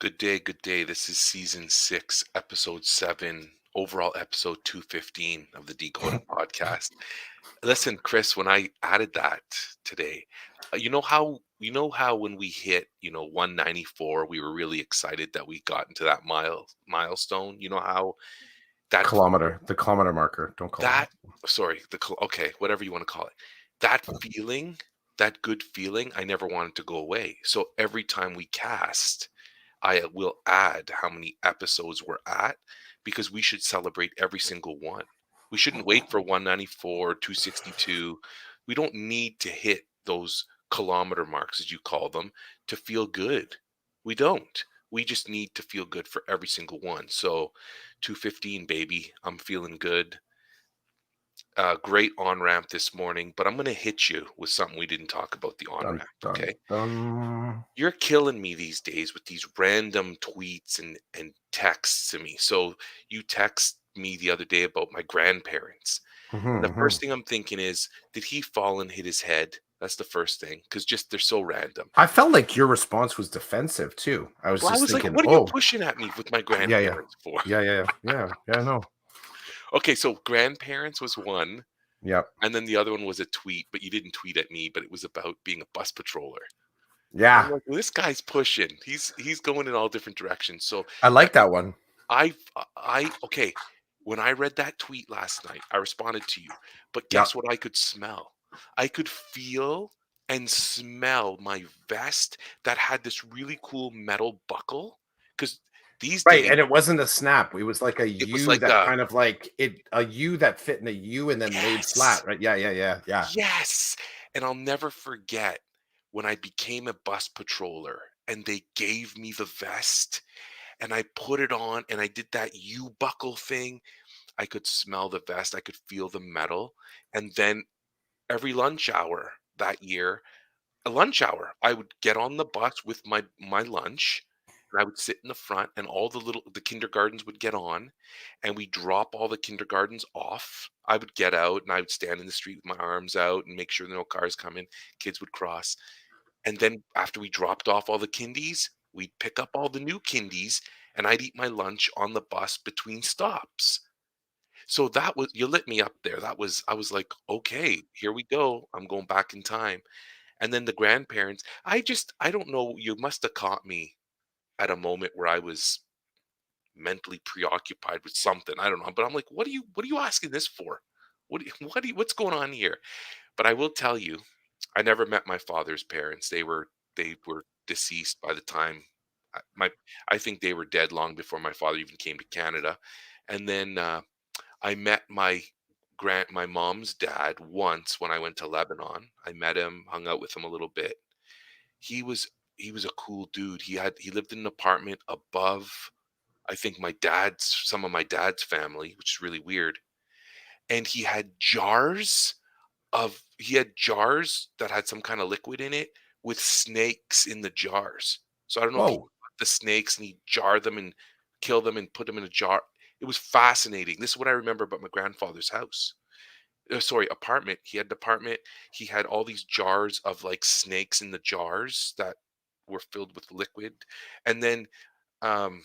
Good day, good day. This is season 6, episode 7, overall episode 215 of the Decoding Podcast. Listen, Chris, when I added that today, you know how when we hit, 194, we were really excited that we got into that milestone. You know how that The kilometer marker. Don't call it that that. sorry, okay, whatever you want to call it. That feeling, that good feeling, I never wanted to go away. So every time we cast, I will add how many episodes we're at because we should celebrate every single one. We shouldn't wait for 194, 262. We don't need to hit those kilometer marks, as you call them, to feel good. We don't. We just need to feel good for every single one. So 215, baby, I'm feeling good. Great on ramp this morning, but I'm going to hit you with something we didn't talk about the on Dun ramp. dun Okay. dun. You're killing me these days with these random tweets and texts to me. So you text me the other day about my grandparents. And the Mhm. first thing I'm thinking is, did he fall and hit his head? That's the first thing, because just they're so random. I felt like your response was defensive too. I was Well, I just was like, thinking, what are you oh, pushing at me with my yeah, yeah, grandparents for? yeah. No, Okay, so grandparents was one, yeah, and then the other one was a tweet, but you didn't tweet at me, but it was about being a bus patroller. I'm yeah. like, well, this guy's pushing. He's going in all different directions. So I that like that one. I okay, when I read that tweet last night, I responded to you, but Yeah, guess what I could smell? I could feel and smell my vest that had this really cool metal buckle. Because these right. days And it wasn't a snap. It was like a it was U like that kind of like a U that fit in a U and then laid yes, flat. Right? Yeah. yes, and I'll never forget when I became a bus patroller and they gave me the vest and I put it on and I did that U buckle thing. I could smell the vest, I could feel the metal, and then every lunch hour that year, a lunch hour, I would get on the bus with my lunch, and I would sit in the front, and all the kindergartens would get on, and we drop all the kindergartens off. I would get out, and I would stand in the street with my arms out and make sure there no cars coming, kids would cross, and then after we dropped off all the kindies, we'd pick up all the new kindies, and I'd eat my lunch on the bus between stops. So that was you lit me up there. That was I was like, "Okay, here we go. I'm going back in time." And then the grandparents, I don't know, you must have caught me at a moment where I was mentally preoccupied with something. I don't know, but I'm like, what are you asking this for? What's going on here?" But I will tell you, I never met my father's parents. They were deceased by the time my I think they were dead long before my father even came to Canada. And then I met my mom's dad once when I went to Lebanon. I met him, hung out with him a little bit. He was he was a cool dude. He lived in an apartment above I think some of my dad's family, which is really weird. And he had jars that had some kind of liquid in it with snakes in the jars. So I don't know if he Whoa. got the snakes and he jarred them and killed them and put them in a jar. It was fascinating. This is what I remember about my grandfather's house. Sorry, apartment. He had an apartment. He had all these jars of like snakes in the jars that were filled with liquid. And then um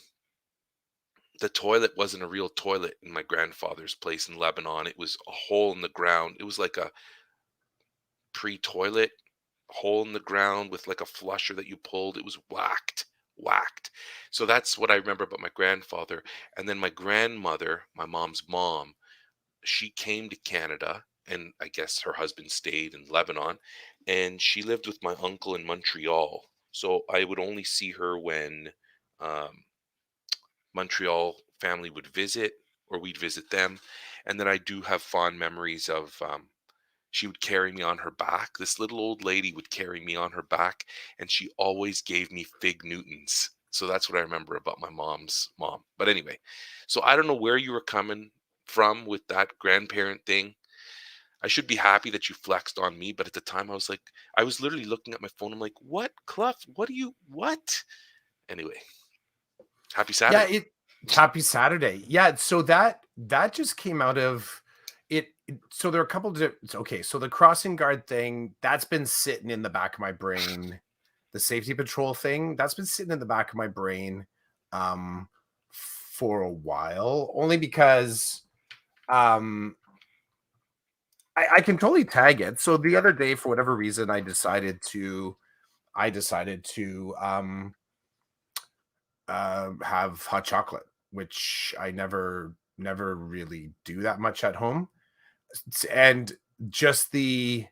the toilet wasn't a real toilet in my grandfather's place in Lebanon. It was a hole in the ground. It was like a pre-toilet hole in the ground with like a flusher that you pulled. It was whacked. So that's what I remember about my grandfather. And then my grandmother, my mom's mom, she came to Canada and I guess her husband stayed in Lebanon and she lived with my uncle in Montreal. So I would only see her when um, Montreal family would visit or we'd visit them. And then I do have fond memories of she would carry me on her back. This little old lady would carry me on her back, and she always gave me fig Newtons. So that's what I remember about my mom's mom. But anyway, so I don't know where you were coming from with that grandparent thing. I should be happy that you flexed on me, but at the time I was literally looking at my phone. I'm like, what, Cluff? What? Anyway, happy Yeah, Saturday. happy Saturday. Yeah, so that just came out of so there are a couple of okay, so the crossing guard thing, that's been sitting in the back of my brain. the safety patrol thing, that's been sitting in the back of my brain um for a while, only because um I can totally tag it. So the other day, for whatever reason, I decided to have hot chocolate, which I never really do that much at home. And just the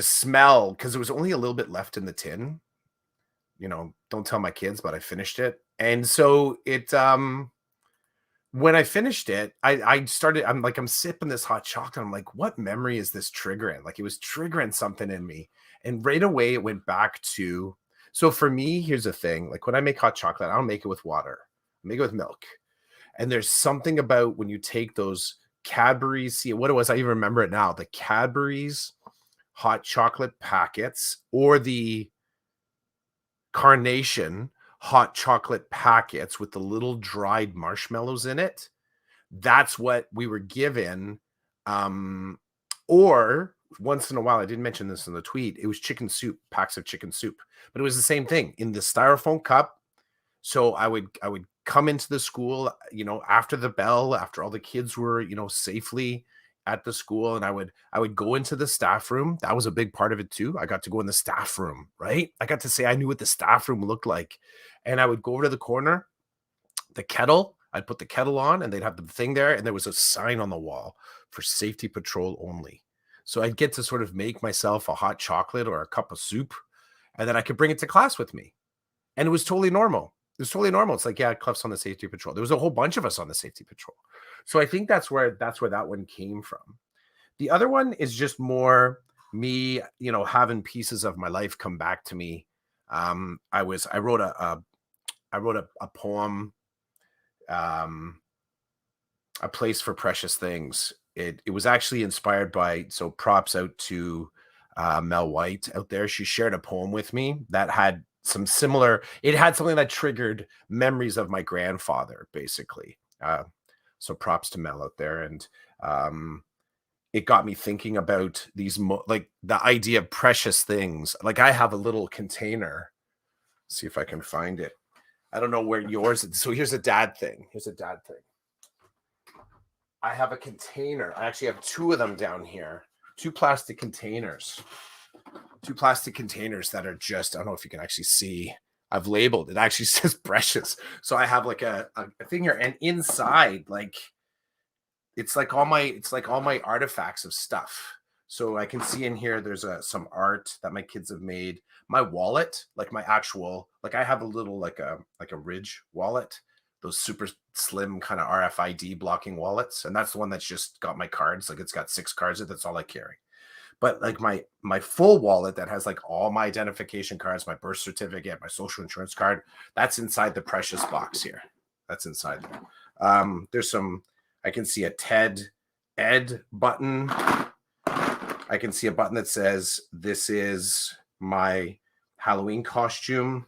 smell, because there was only a little bit left in the tin. Don't tell my kids, but I finished it. And so when I finished it, I'm sipping this hot chocolate. I'm like, what memory is this triggering? Like, it was triggering something in me. And right away it went back to, so for me, here's the thing. Like, when I make hot chocolate, I don't make it with water. I make it with milk. And there's something about when you take those Cadbury's, see what it was, I even remember it now, the Cadbury's hot chocolate packets, or the Carnation hot chocolate packets with the little dried marshmallows in it. That's what we were given. Um, or once in a while, I didn't mention this in the tweet, it was chicken soup, packs of chicken soup, but it was the same thing in the styrofoam cup. So I would come into the school, after the bell, after all the kids were, safely at the school, and I would go into the staff room. That was a big part of it too. I got to go in the staff room, right? I got to say I knew what the staff room looked like. And I would go over to the corner, the kettle, I'd put the kettle on, and they'd have the thing there, and there was a sign on the wall for safety patrol only. So I'd get to sort of make myself a hot chocolate or a cup of soup, and then I could bring it to class with me. And it was totally normal. It was totally normal. It's like, yeah, Cliff's on the safety patrol. There was a whole bunch of us on the safety patrol. So I think that's where that one came from. The other one is just more me, having pieces of my life come back to me. I wrote a poem, um, "A Place for Precious Things." It was actually inspired by, so props out to Mel White out there. She shared a poem with me that had some similar. It had something that triggered memories of my grandfather, basically. So props to Mel out there, and um, it got me thinking about like the idea of precious things. Like, I have a little container. See if I can find it. I don't know where yours is. So here's a dad thing. I have a container. I actually have two of them down here. Two plastic containers. Two plastic containers that are just, I don't know if you can actually see. I've labeled. It actually says precious. So I have like a thing here, and inside, like, it's like all my artifacts of stuff. So I can see in here there's some art that my kids have made. My wallet, like my actual, like, I have a little, like a Ridge wallet, those super slim kind of RFID blocking wallets, and that's the one that's just got my cards. Like, it's got 6 cards in it. That's all I carry. But like my full wallet that has like all my identification cards, my birth certificate, my social insurance card, that's inside the precious box here. That's inside there. There's some, I can see a Ted Ed button. I can see a button that says, "This is my Halloween costume."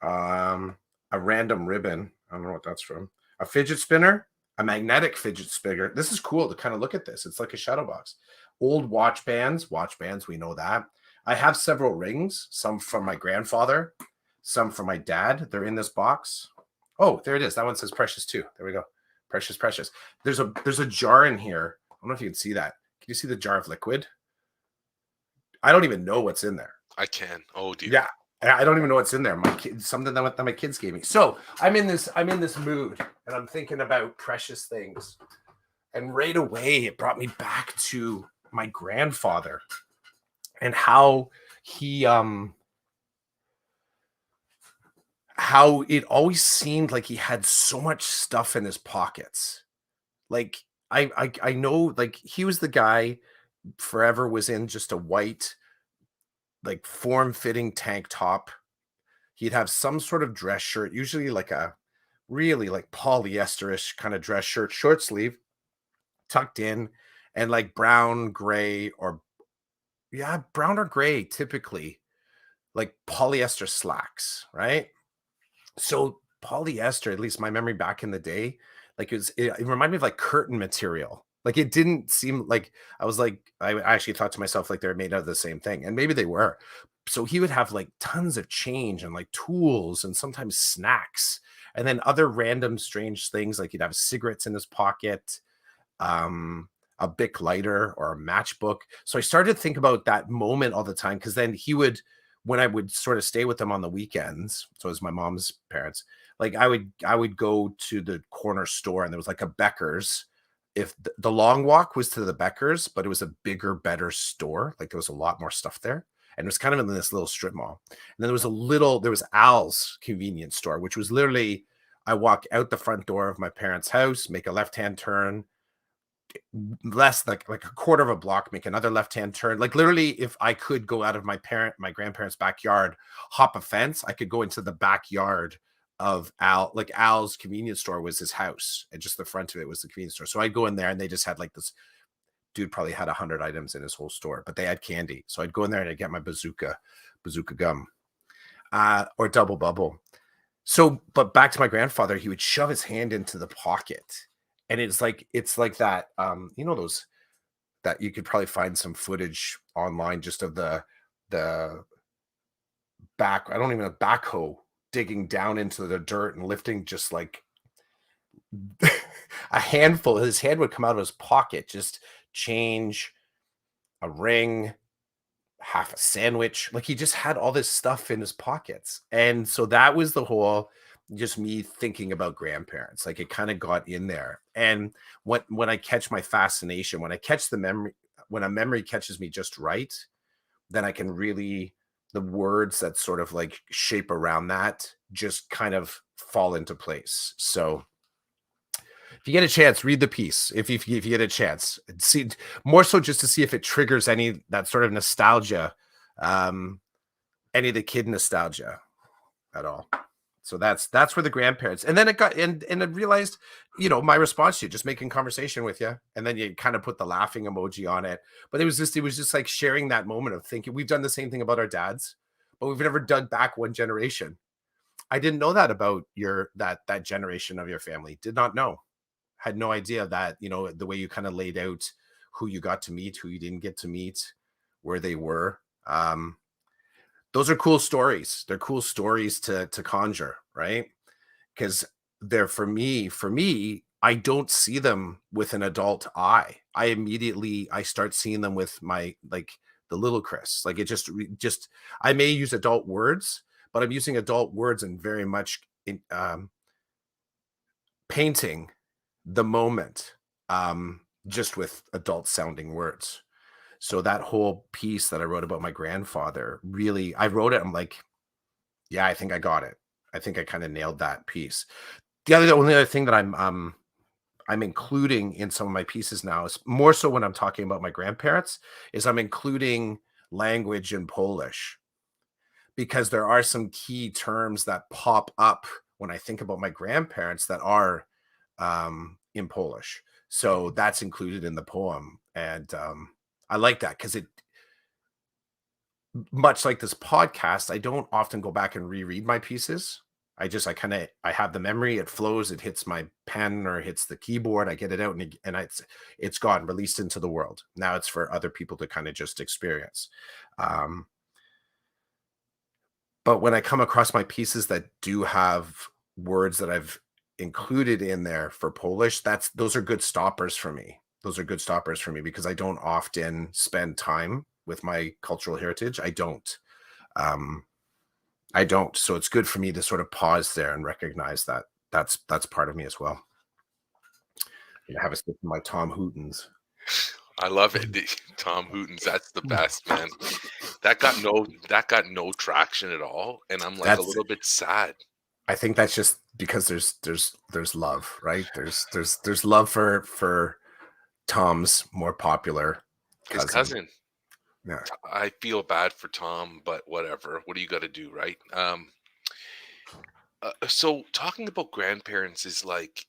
A random ribbon. I don't know what that's from. A fidget spinner, a magnetic fidget spinner. This is cool to kind of look at this. It's like a shadow box. Old watch bands. Watch bands, we know that. I have several rings, some from my grandfather, some from my dad. They're in this box. Oh, there it is. That one says precious too. There we go. Precious, precious. There's a jar in here. I don't know if you can see that. Can you see the jar of liquid? I don't even know what's in there. I can. Oh dear. Yeah, I don't even know what's in there. My kids, something that my kids gave me. So I'm in this mood, and I'm thinking about precious things. And right away, it brought me back to my grandfather, and he how it always seemed like he had so much stuff in his pockets. Like, I know, like, he was the guy, forever was in just a white, like, form-fitting tank top. He'd have some sort of dress shirt, usually like a really like polyesterish kind of dress shirt, short sleeve, tucked in, and like brown, gray, or yeah, brown or gray, typically, like polyester slacks, right? So polyester, at least my memory back in the day, like, it reminded me of like curtain material. Like, it didn't seem like I was like I actually thought to myself, like, they're made out of the same thing, and maybe they were. So he would have, like, tons of change and, like, tools and sometimes snacks, and then other random strange things, like, he'd have cigarettes in his pocket, um, a Bic lighter or a matchbook. So I started to think about that moment all the time because then he would, when I would sort of stay with them on the weekends, so it was my mom's parents, like I would go to the corner store and there was like a Becker's. If the long walk was to the Becker's, but it was a bigger, better store, like there was a lot more stuff there. And it was kind of in this little strip mall. And then there was Al's convenience store, which was literally I walk out the front door of my parents' house, make a left-hand turn, less like a quarter of a block, make another left-hand turn. Like literally, if I could go out of my grandparents' backyard, hop a fence, I could go into the backyard of Al's convenience store was his house, and just the front of it was the convenience store. So I'd go in there and they just had like this dude probably had 100 items in his whole store, but they had candy. So I'd go in there and I'd get my bazooka gum, or double bubble. So, but back to my grandfather, he would shove his hand into the pocket. And it's like that, those that you could probably find some footage online just of the I don't even know, backhoe digging down into the dirt and lifting just like a handful. His hand would come out of his pocket, just change, a ring, half a sandwich. Like he just had all this stuff in his pockets. And so that was the whole just me thinking about grandparents. Like it kind of got in there. And when I catch my fascination, when I catch the memory, when a memory catches me just right, then I can really the words that sort of like shape around that just kind of fall into place. So if you get a chance, read the piece. If you get a chance, see more so just to see if it triggers any that sort of nostalgia, um, any of the kid nostalgia at all. So that's where the grandparents, and then it got and I realized, my response to you, just making conversation with you, and then you kind of put the laughing emoji on it. But it was just like sharing that moment of thinking we've done the same thing about our dads, but we've never dug back one generation. I didn't know that about that generation of your family. Did not know. Had no idea that, the way you kind of laid out who you got to meet, who you didn't get to meet, where they were. Those are cool stories. They're cool stories to conjure, right? Because they're for me, I don't see them with an adult eye. I start seeing them with my like the little Chris. Like it just I may use adult words, but I'm using adult words and very much painting the moment, just with adult sounding words. So that whole piece that I wrote about my grandfather, really, I wrote it. I'm like, yeah, I think I got it. I think I kind of nailed that piece. The only other thing that I'm including in some of my pieces now is more so when I'm talking about my grandparents, is I'm including language in Polish because there are some key terms that pop up when I think about my grandparents that are in Polish. So that's included in the poem. And I like that because it, much like this podcast, I don't often go back and reread my pieces. I have the memory, it flows, it hits my pen or hits the keyboard, I get it out and it's gone, released into the world. Now it's for other people to kind of just experience. Um, but when I come across my pieces that do have words that I've included in there for Polish, those are good stoppers for me. Those are good stoppers for me because I don't often spend time with my cultural heritage. Um, I don't. So it's good for me to sort of pause there and recognize that that's part of me as well. Have a sip of my Tom Hootens. I love it. Tom Hootens, that's the best, man. That got no traction at all, and I'm like a That's little bit sad. I think that's just because there's love, right? There's love for Tom's more popular His cousin. cousin. Yeah. I feel bad for Tom, but whatever. What do you got to do, right? So talking about grandparents is like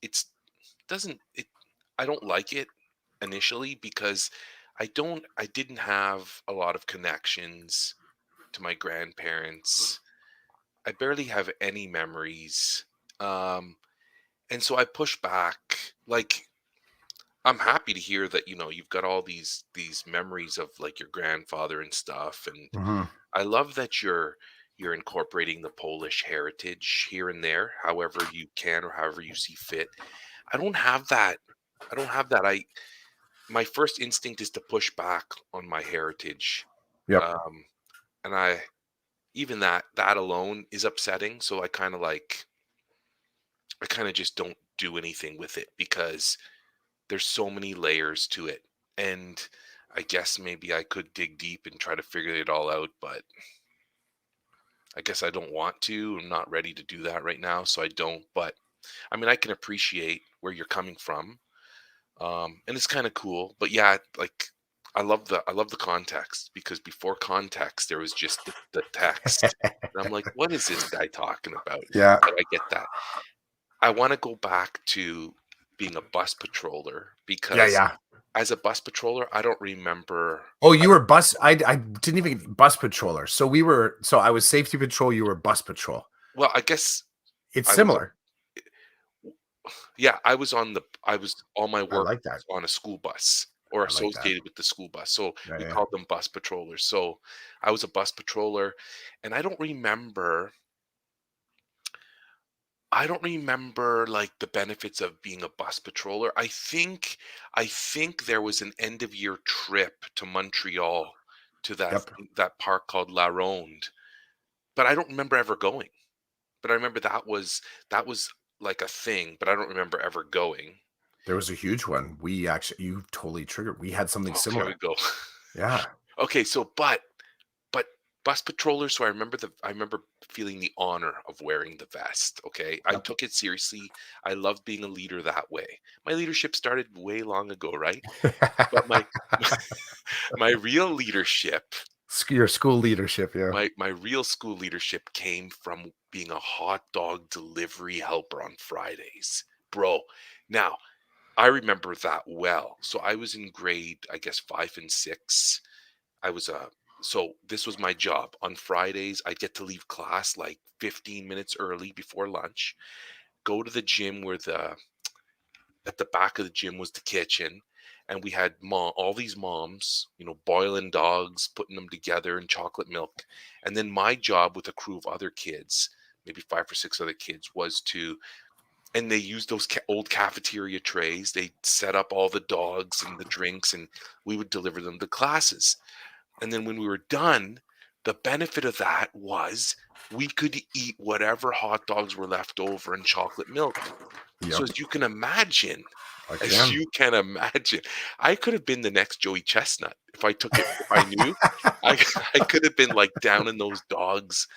doesn't it I don't like it initially because I didn't have a lot of connections to my grandparents. I barely have any memories. Um and so I push back. Like I'm happy to hear that, you've got all these memories of like your grandfather and stuff. And Mhm. I love that you're incorporating the Polish heritage here and there, however you can or however you see fit. I don't have that. I don't have that. I My first instinct is to push back on my heritage. Yep. Um, and I even that alone is upsetting. So I kind of just don't do anything with it because there's so many layers to it. And I guess maybe I could dig deep and try to figure it all out, but I guess I don't want to. I'm not ready to do that right now, so I don't. But I mean, I can appreciate where you're coming from, and it's kind of cool. But yeah, like I love the context because before context, there was just the text, and I'm like, what is this guy talking about? Yeah. But I get that. I want to go back to being a bus patroller Yeah, because yeah. as a bus patroller, I don't remember. Oh, you were bus I didn't even bus patroller. So I was safety patrol, you were bus patrol. Well, I guess It's I was. similar. Yeah, I was all my I work like that. was on a school bus or I like that. associated with the school bus, so Yeah, we yeah. called them bus patrollers. So I was a bus patroller, and I don't remember, like, the benefits of being a bus patroller. I think there was an end of year trip to Montreal to Yep. that park called La Ronde, but I don't remember ever going. But I remember that was, like, a thing, but I don't remember ever going. There was a huge one. We actually you totally triggered. We had something Oh, here we similar. go. Yeah. Okay, so but bus patrollers, so I remember feeling the honor of wearing the vest, okay? I Yep. took it seriously. I loved being a leader that way. My leadership started way long ago, right? But my real leadership, Your school leadership, yeah. my real school leadership came from being a hot dog delivery helper on Fridays. Bro, now I remember that well. So I was in grade, I guess 5 and 6. I was so this was my job. On Fridays, I'd get to leave class like 15 minutes early before lunch, go to the gym where the at the back of the gym was the kitchen, and we had all these moms, boiling dogs, putting them together in chocolate milk. And then my job with a crew of other kids, maybe 5 or 6 other kids, was to and they used those old cafeteria trays. They set up all the dogs and the drinks, and we would deliver them to classes. And then when we were done, the benefit of that was we could eat whatever hot dogs were left over and chocolate milk. So Yep. I as can. you can imagine, I could have been the next Joey Chestnut if I took it. If I knew, I I could have been like down in those dogs,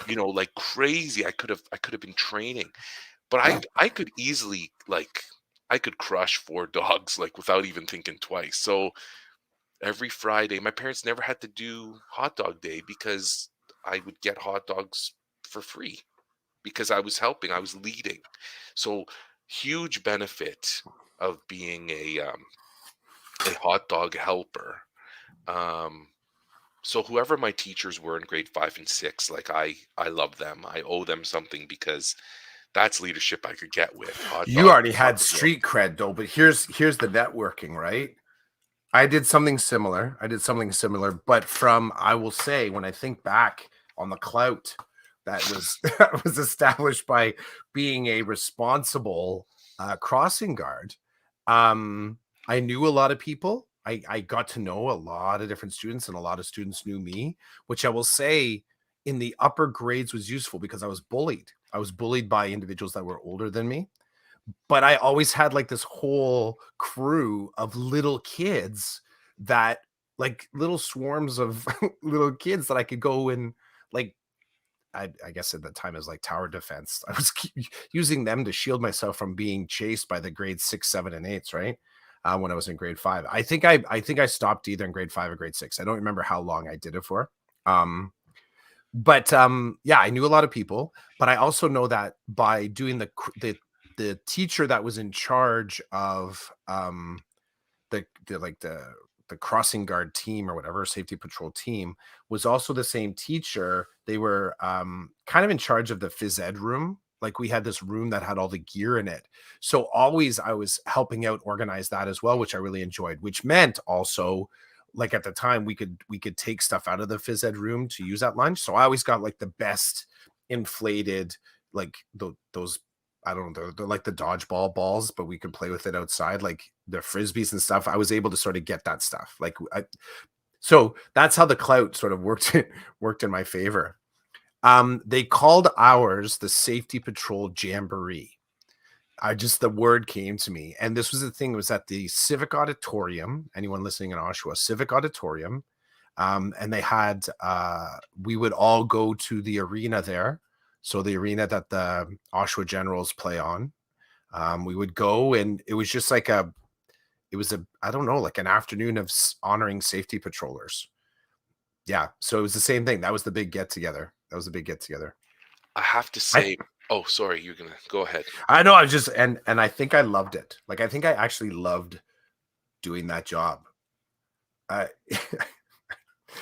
like crazy. I could have been training, but I could easily like I could crush 4 dogs like without even thinking twice. So every Friday. My parents never had to do hot dog day because I would get hot dogs for free because I was helping, I was leading. So huge benefit of being a hot dog helper. Um, so whoever my teachers were in grade 5 and 6, like I love them. I owe them something because that's leadership I could get with hot You dogs, already had chocolate milk. street cred though, but here's the networking, right? I did something similar, but from I will say when I think back on the clout that was that was established by being a responsible crossing guard, I knew a lot of people. I got to know a lot of different students, and a lot of students knew me, which I will say in the upper grades was useful because I was bullied. I was bullied by individuals that were older than me, but I always had like this whole crew of little kids that like little swarms of little kids that I could go and like I guess at the time it was like tower defense. I was using them to shield myself from being chased by the grade 6, 7, and 8s, right? When I was in grade 5. I think I stopped either in grade 5 or grade 6. I don't remember how long I did it for. Um, but yeah, I knew a lot of people, but I also know that by doing the teacher that was in charge of the like the crossing guard team or whatever safety patrol team was also the same teacher. They were kind of in charge of the phys ed room. Like, we had this room that had all the gear in it. So always I was helping out organize that as well, which I really enjoyed, which meant also, like, at the time we could take stuff out of the phys ed room to use at lunch. So I always got like the best inflated, like those, I don't know, they're like the dodgeball balls, but we could play with it outside, like the frisbees and stuff. I was able to sort of get that stuff. So that's how the clout sort of worked worked in my favor. They called ours the Safety Patrol Jamboree. The word came to me, and this was the thing. It was at the Civic Auditorium. Anyone listening in Oshawa, Civic Auditorium, and they had we would all go to the arena there. So the arena that the Oshawa Generals play on. We would go, and it was just like I don't know, like an afternoon of honoring safety patrollers. Yeah, so it was the same thing. That was the big get together. That was the big get together. I have to I say, oh, sorry, you're gonna go ahead. I know, I was just and I think I loved it. Like, I think I actually loved doing that job. I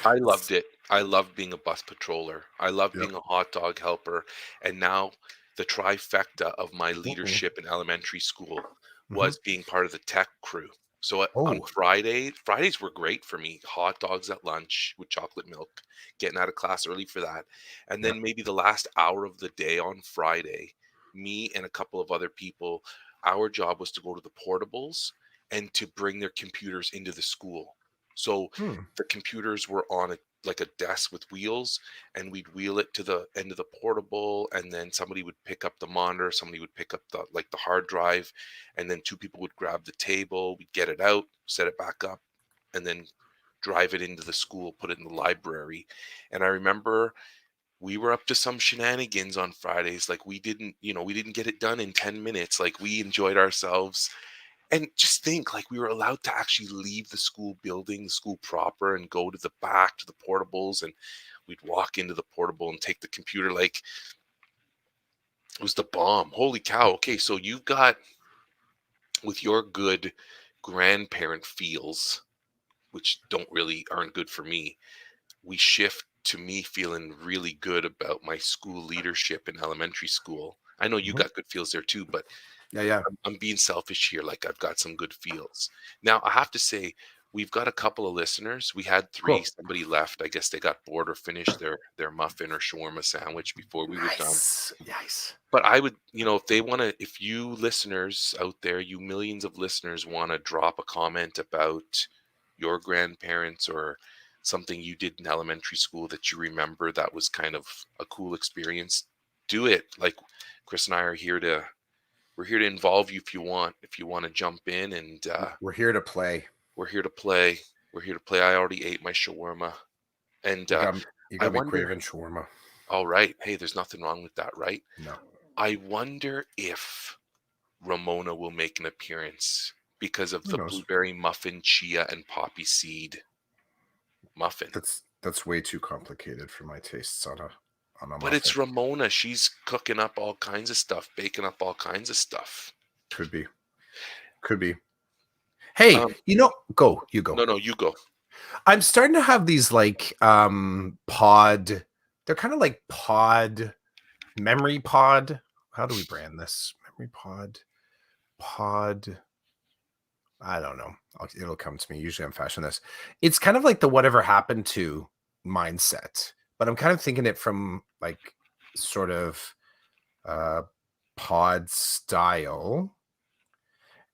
I loved it. I loved being a bus patroller. I loved Yep. being a hot dog helper. And now the trifecta of my Mhm, leadership in elementary school mhm. was being part of the tech crew. So on Oh, Fridays were great for me. Hot dogs at lunch with chocolate milk, getting out of class early for that. And yeah. then maybe the last hour of the day on Friday, me and a couple of other people, our job was to go to the portables and to bring their computers into the school. So Hmm, the computers were on a like a desk with wheels, and we'd wheel it to the end of the portable, and then somebody would pick up the monitor, somebody would pick up the hard drive, and then two people would grab the table, we'd get it out, set it back up, and then drive it into the school, put it in the library. And I remember we were up to some shenanigans on Fridays. Like, we didn't get it done in 10 minutes. Like, we enjoyed ourselves. And just think, like, we were allowed to actually leave the school building, the school proper, and go to the back to the portables, and we'd walk into the portable and take the computer. Like, it was the bomb. Holy cow. Okay, so you've got, with your good grandparent feels, which don't really aren't good for me, we shift to me feeling really good about my school leadership in elementary school. I know you mhm. got good feels there too, but Yeah, yeah. I'm being selfish here. Like, I've got some good feels. Now, I have to say, we've got a couple of listeners. We had three. Cool. Somebody left. I guess they got bored or finished their muffin or shawarma sandwich before we were done. Nice, nice. But I would, if they want to, if you listeners out there, you millions of listeners want to drop a comment about your grandparents or something you did in elementary school that you remember that was kind of a cool experience, do it. Like, Chris and I are here to we're here to involve you if you want. If you want to jump in, and We're here to play. we're here to play. We're here to play. I already ate my shawarma, and You I got me wonder. craving shawarma. All right, hey, there's nothing wrong with that, right? No, I wonder if Ramona will make an appearance because of who the knows? blueberry muffin, chia, and poppy seed muffin. That's way too complicated for my tastes on a But it's muffin. Ramona. She's cooking up all kinds of stuff, baking up all kinds of stuff. Could be. Could be. Hey, Um, you go. no, no, you go. I'm starting to have these like pod, they're kind of like pod, memory pod. How do we brand this? Memory pod. I don't know. It'll come to me. Usually I'm fashioning this. It's kind of like the whatever happened to mindset, but I'm kind of thinking it from like sort of uh pod style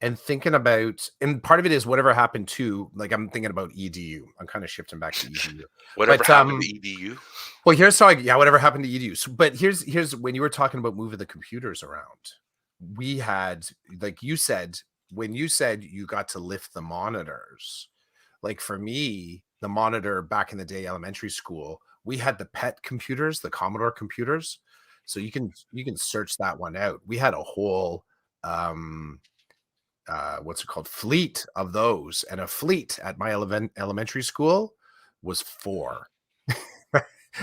and thinking about, and part of it is whatever happened to, like, I'm thinking about EDU. I'm kind of shifting back to EDU. Whatever But happened to EDU? well, here's how yeah, whatever happened to EDU. So, but here's when you were talking about moving the computers around, we had, like you said, when you said you got to lift the monitors, like for me, the monitor back in the day, elementary school, we had the pet computers, the Commodore computers. So you can search that one out. We had a whole um what's it called, fleet of those, and a fleet at my elementary school was four.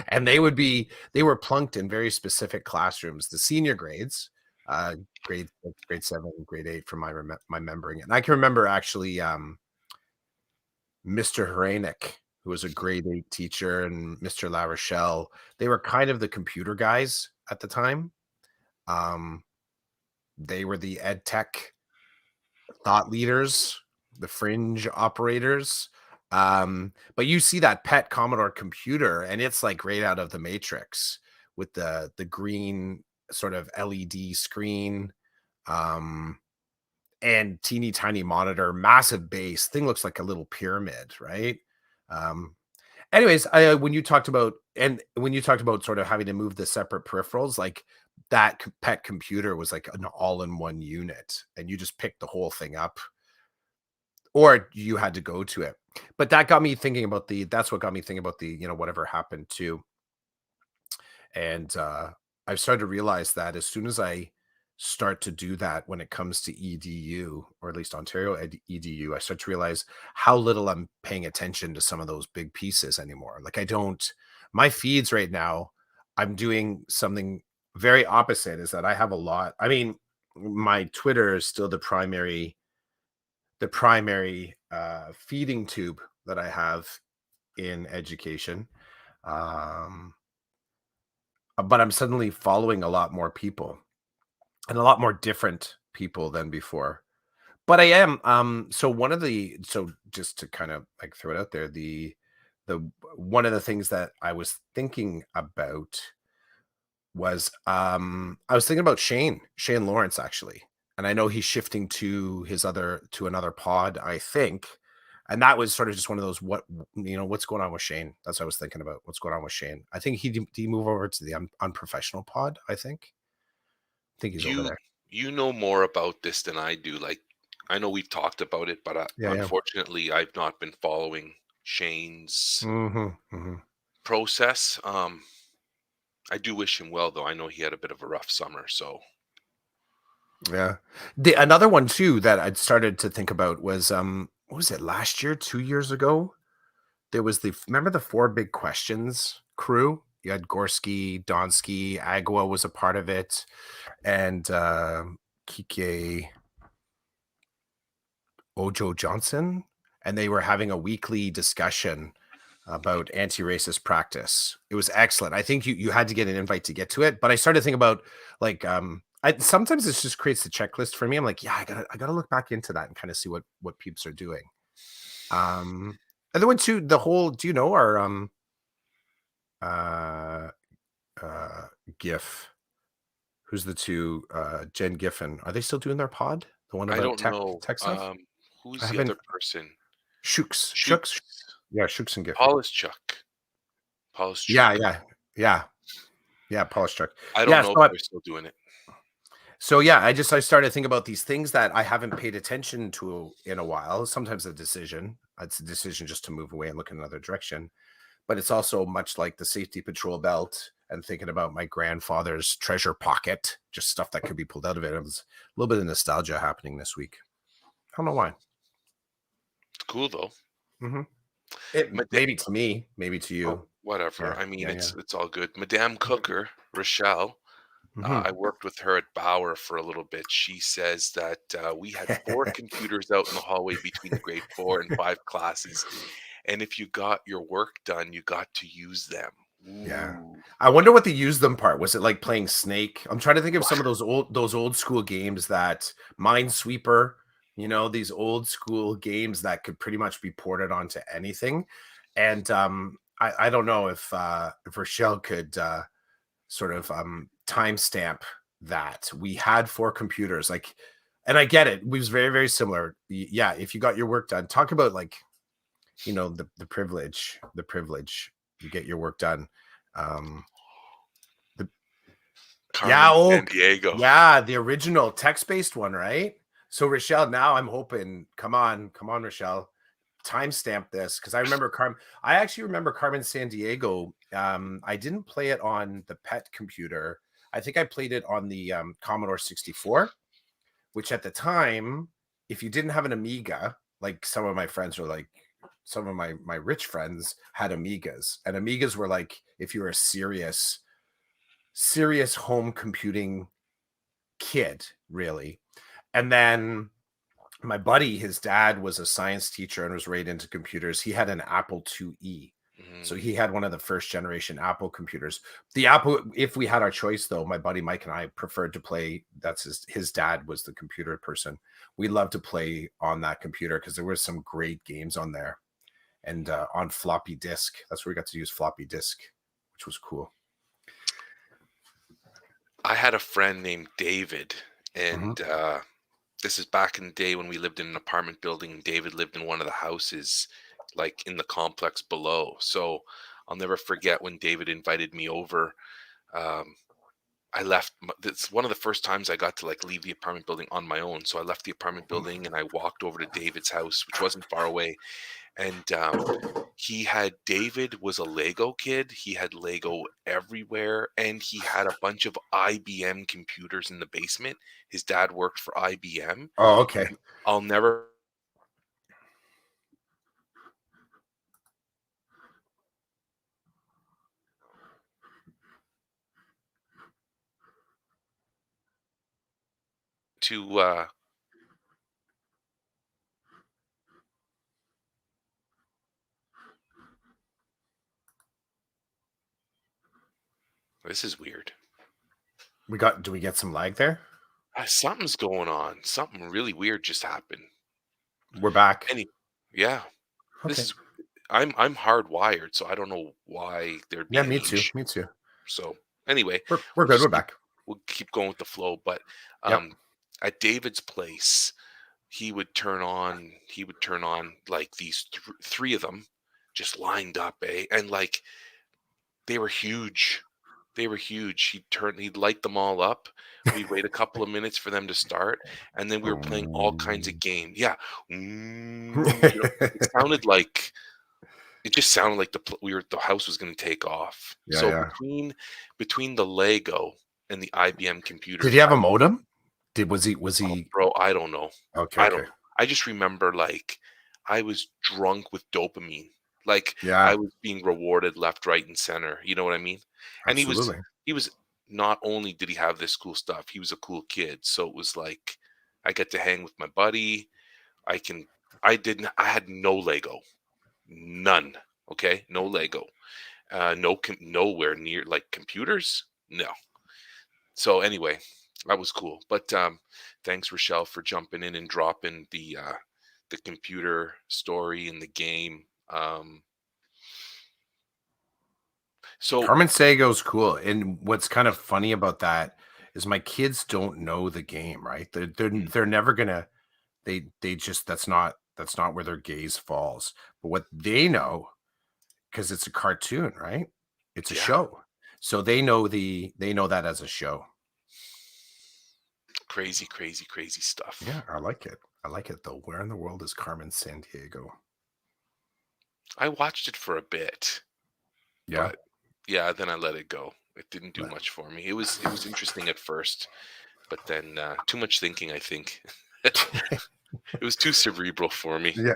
And they were plunked in very specific classrooms, the senior grades, uh grade 6, grade 7, grade 8, from my remembering it. And I can remember actually Mr. Hranek, who was a grade 8 teacher, and Mr. La Rochelle. They were kind of the computer guys at the time. Um, they were the ed tech thought leaders, the fringe operators. But you see that pet Commodore computer, and it's like right out of the Matrix with the green sort of LED screen, um, and teeny tiny monitor, massive base. Thing looks like a little pyramid, right? Um, Anyways, when you talked about sort of having to move the separate peripherals, like that pet computer was like an all-in-one unit, and you just picked the whole thing up, or you had to go to it. But that got me thinking about that's what got me thinking about whatever happened to. And I've started to realize that as soon as I start to do that when it comes to EDU, or at least Ontario EDU, I start to realize how little I'm paying attention to some of those big pieces anymore. Like, I don't, my feeds right now, I'm doing something very opposite, is that I have a lot. I mean, my Twitter is still the primary feeding tube that I have in education. Um, but I'm suddenly following a lot more people, and a lot more different people than before. But I am, so just to kind of like throw it out there, the one of the things that I was thinking about was, I was thinking about Shane Lawrence, actually. And I know he's shifting to another pod, I think. And that was sort of just one of those, what's going on with Shane? That's what I was thinking about. What's going on with Shane? I think did he move over to the unprofessional pod, I think. I think he's over You there. you know more about this than I do. Like, I know we've talked about it, but Yeah, yeah. unfortunately, I've not been following Shane's Mhm, mhm. process. I do wish him well, though. I know he had a bit of a rough summer, so Yeah. Another one too that I'd started to think about was, what was it, last year, 2 years ago? There was remember the 4 Big Questions crew? You had Gorski, Donsky, Agua was a part of it, and, Kike Ojo Johnson, and they were having a weekly discussion about anti-racist practice. It was excellent. I think you had to get an invite to get to it, but I started to think about, like, I sometimes this just creates a checklist for me. I'm like, yeah, I gotta look back into that and kind of see what peeps are doing. Um, and then too, the whole, do you know our uh uh GIF? Who's the two, Jen Giffen? Are they still doing their pod? The one I about don't know. tech stuff? I Who's the haven't. other person? Shooks. Shooks. Yeah, Shooks and Giffen. Paulus Chuck. Paulus Yeah, Chuk. yeah, yeah, yeah. Polish truck. I don't Yeah. know if they're still doing it. So yeah, I started to think about these things that I haven't paid attention to in a while. Sometimes it's a decision just to move away and look in another direction. But it's also much like the safety patrol belt and thinking about my grandfather's treasure pocket, just stuff that could be pulled out of it. It was a little bit of nostalgia happening this week. I don't know why. It's cool though. Hmm. It Mada- maybe to me, maybe to oh, you. whatever. Yeah, I mean, yeah, yeah. it's all good. Madame Cooker, Rochelle. Hmm. I worked with her at Bauer for a little bit. She says that we had 4 computers out in the hallway between the grade 4 and 5 classes, and if you got your work done, you got to use them. Yeah. Ooh, I wonder what the use them part was. It like playing Snake? I'm trying to think of some of those old school games, that Minesweeper, these old school games that could pretty much be ported onto anything. And I don't know if Rochelle could sort of timestamp that. We had 4 computers, like, and I get it. We was very, very similar. Yeah, if you got your work done, talk about, like, the privilege, you get your work done. Um the Yeah, Carmen oh, San Diego. yeah, the original text-based one, right? So Rochelle, now I'm hoping, come on, Rochelle, timestamp this, because I actually remember Carmen San Diego. I didn't play it on the pet computer. I think I played it on the Commodore 64, which at the time, if you didn't have an Amiga, like some of my rich friends had Amigas, and Amigas were like, if you were a serious home computing kid, really. And then my buddy, his dad was a science teacher and was right into computers. He had an Apple IIe. So Mm. he had one of the first generation Apple computers. The Apple, if we had our choice though, my buddy Mike and I preferred to play. That's his dad was the computer person. We loved to play on that computer because there were some great games on there and on floppy disk. That's where we got to use floppy disk, which was cool. I had a friend named David, Mhm. and this is back in the day when we lived in an apartment building, and David lived in one of the houses, like in the complex below. So I'll never forget when David invited me over. Um, I left. It's one of the first times I got to like leave the apartment building on my own. So I left the apartment building and I walked over to David's house, which wasn't far away. And David was a Lego kid. He had Lego everywhere, and he had a bunch of IBM computers in the basement. His dad worked for IBM. Oh, okay. I'll never to this is weird. Do we get some lag there? Something's going on. Something really weird just happened. We're back. Any, yeah, this Okay. is. I'm hardwired, so I don't know why there'd Yeah, be me any too. issue. Me too. So anyway, We're we'll good. We're just keep back. we'll keep going with the flow. But Yep. um, at David's place, he would turn on like these three of them just lined up, and like they were huge. They were huge. He'd light them all up. We'd wait a couple of minutes for them to start, and then we were playing all kinds of games. Yeah. It sounded like it just sounded like the house was going to take off. Yeah, So yeah. between the Lego and the IBM Did computers, he have a modem? Was oh, he bro, I don't know. okay, I don't okay. know. I just remember, like, I was drunk with dopamine. Like, I Yeah, was being rewarded left, right, and center, you know what I mean? And absolutely. he was not only did he have this cool stuff, he was a cool kid, so it was like, I get to hang with my buddy, I can I had no Lego. None, okay? No Lego. Nowhere near like, computers? No. So anyway, that was cool. But thanks, Rochelle, for jumping in and dropping the computer story in the game. So Carmen Sago's cool, and what's kind of funny about that is my kids don't know the game, right? mm, They're never gonna they just that's not where their gaze falls. But what they know, because it's a cartoon, right? It's a yeah, show. So they know that as a show. crazy, crazy, crazy Yeah, stuff. I like it. I like it though. Where in the world is Carmen Sandiego? I watched it for a bit, Yeah. but yeah, then I let it go. It didn't do But much for me. It was interesting at first, but then too much thinking, I think. It was too cerebral for me. yeah,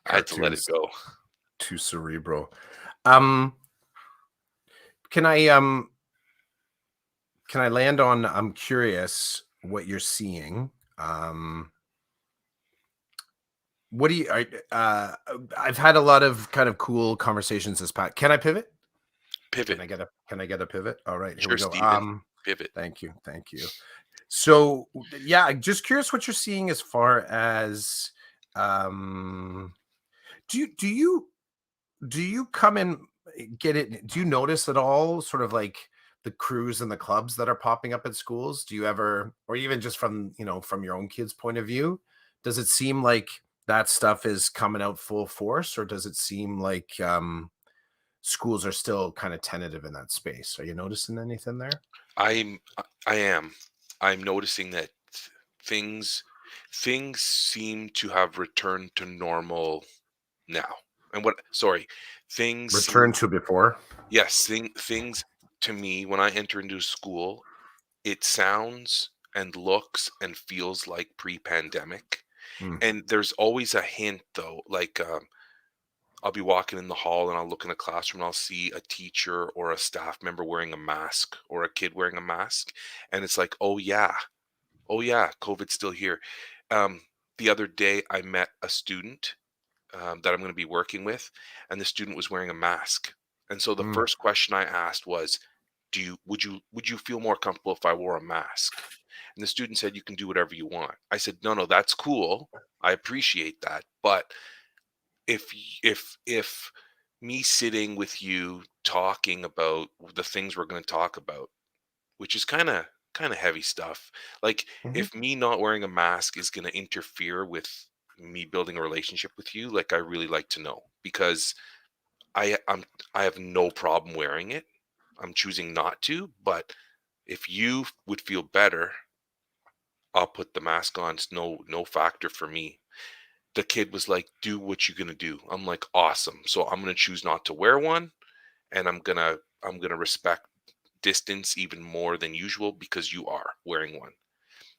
I had to let it cartoons go. too cerebral. Um, can I land on I'm curious what you're seeing. Um, what do you I've had a lot of kind of cool conversations this past. Can I pivot? Pivot. Can I get a pivot? All right, here we Sure, go. Steven. Pivot. Thank you. Thank you. So yeah, just curious what you're seeing as far as um do you do you come and get it? Do you notice at all sort of like the crews and the clubs that are popping up at schools? Do you ever, or even just from, from your own kids' point of view, does it seem like that stuff is coming out full force, or does it seem like schools are still kind of tentative in that space? Are you noticing anything there? I am. I'm noticing that things things seem to have returned to normal now. And what sorry, things Return seem to before? yes, things to me when I enter into school, it sounds and looks and feels like pre-pandemic. Mm, And there's always a hint though, like I'll be walking in the hall and I'll look in a classroom and I'll see a teacher or a staff member wearing a mask or a kid wearing a mask. And it's like, oh yeah, COVID's still here. Um, the other day I met a student that I'm going to be working with, and the student was wearing a mask. And so the Mm, first question I asked was, would you feel more comfortable if I wore a mask? And the student said, you can do whatever you want. I said, no, no, that's cool. I appreciate that. But if me sitting with you talking about the things we're going to talk about, which is kind of heavy stuff, like mhm, if me not wearing a mask is going to interfere with me building a relationship with you, like I really like to know, because I have no problem wearing it. I'm choosing not to, but if you would feel better, I'll put the mask on. It's no factor for me. The kid was like, "Do what you're gonna do." I'm like, "Awesome." So I'm gonna choose not to wear one, and I'm gonna respect distance even more than usual because you are wearing one.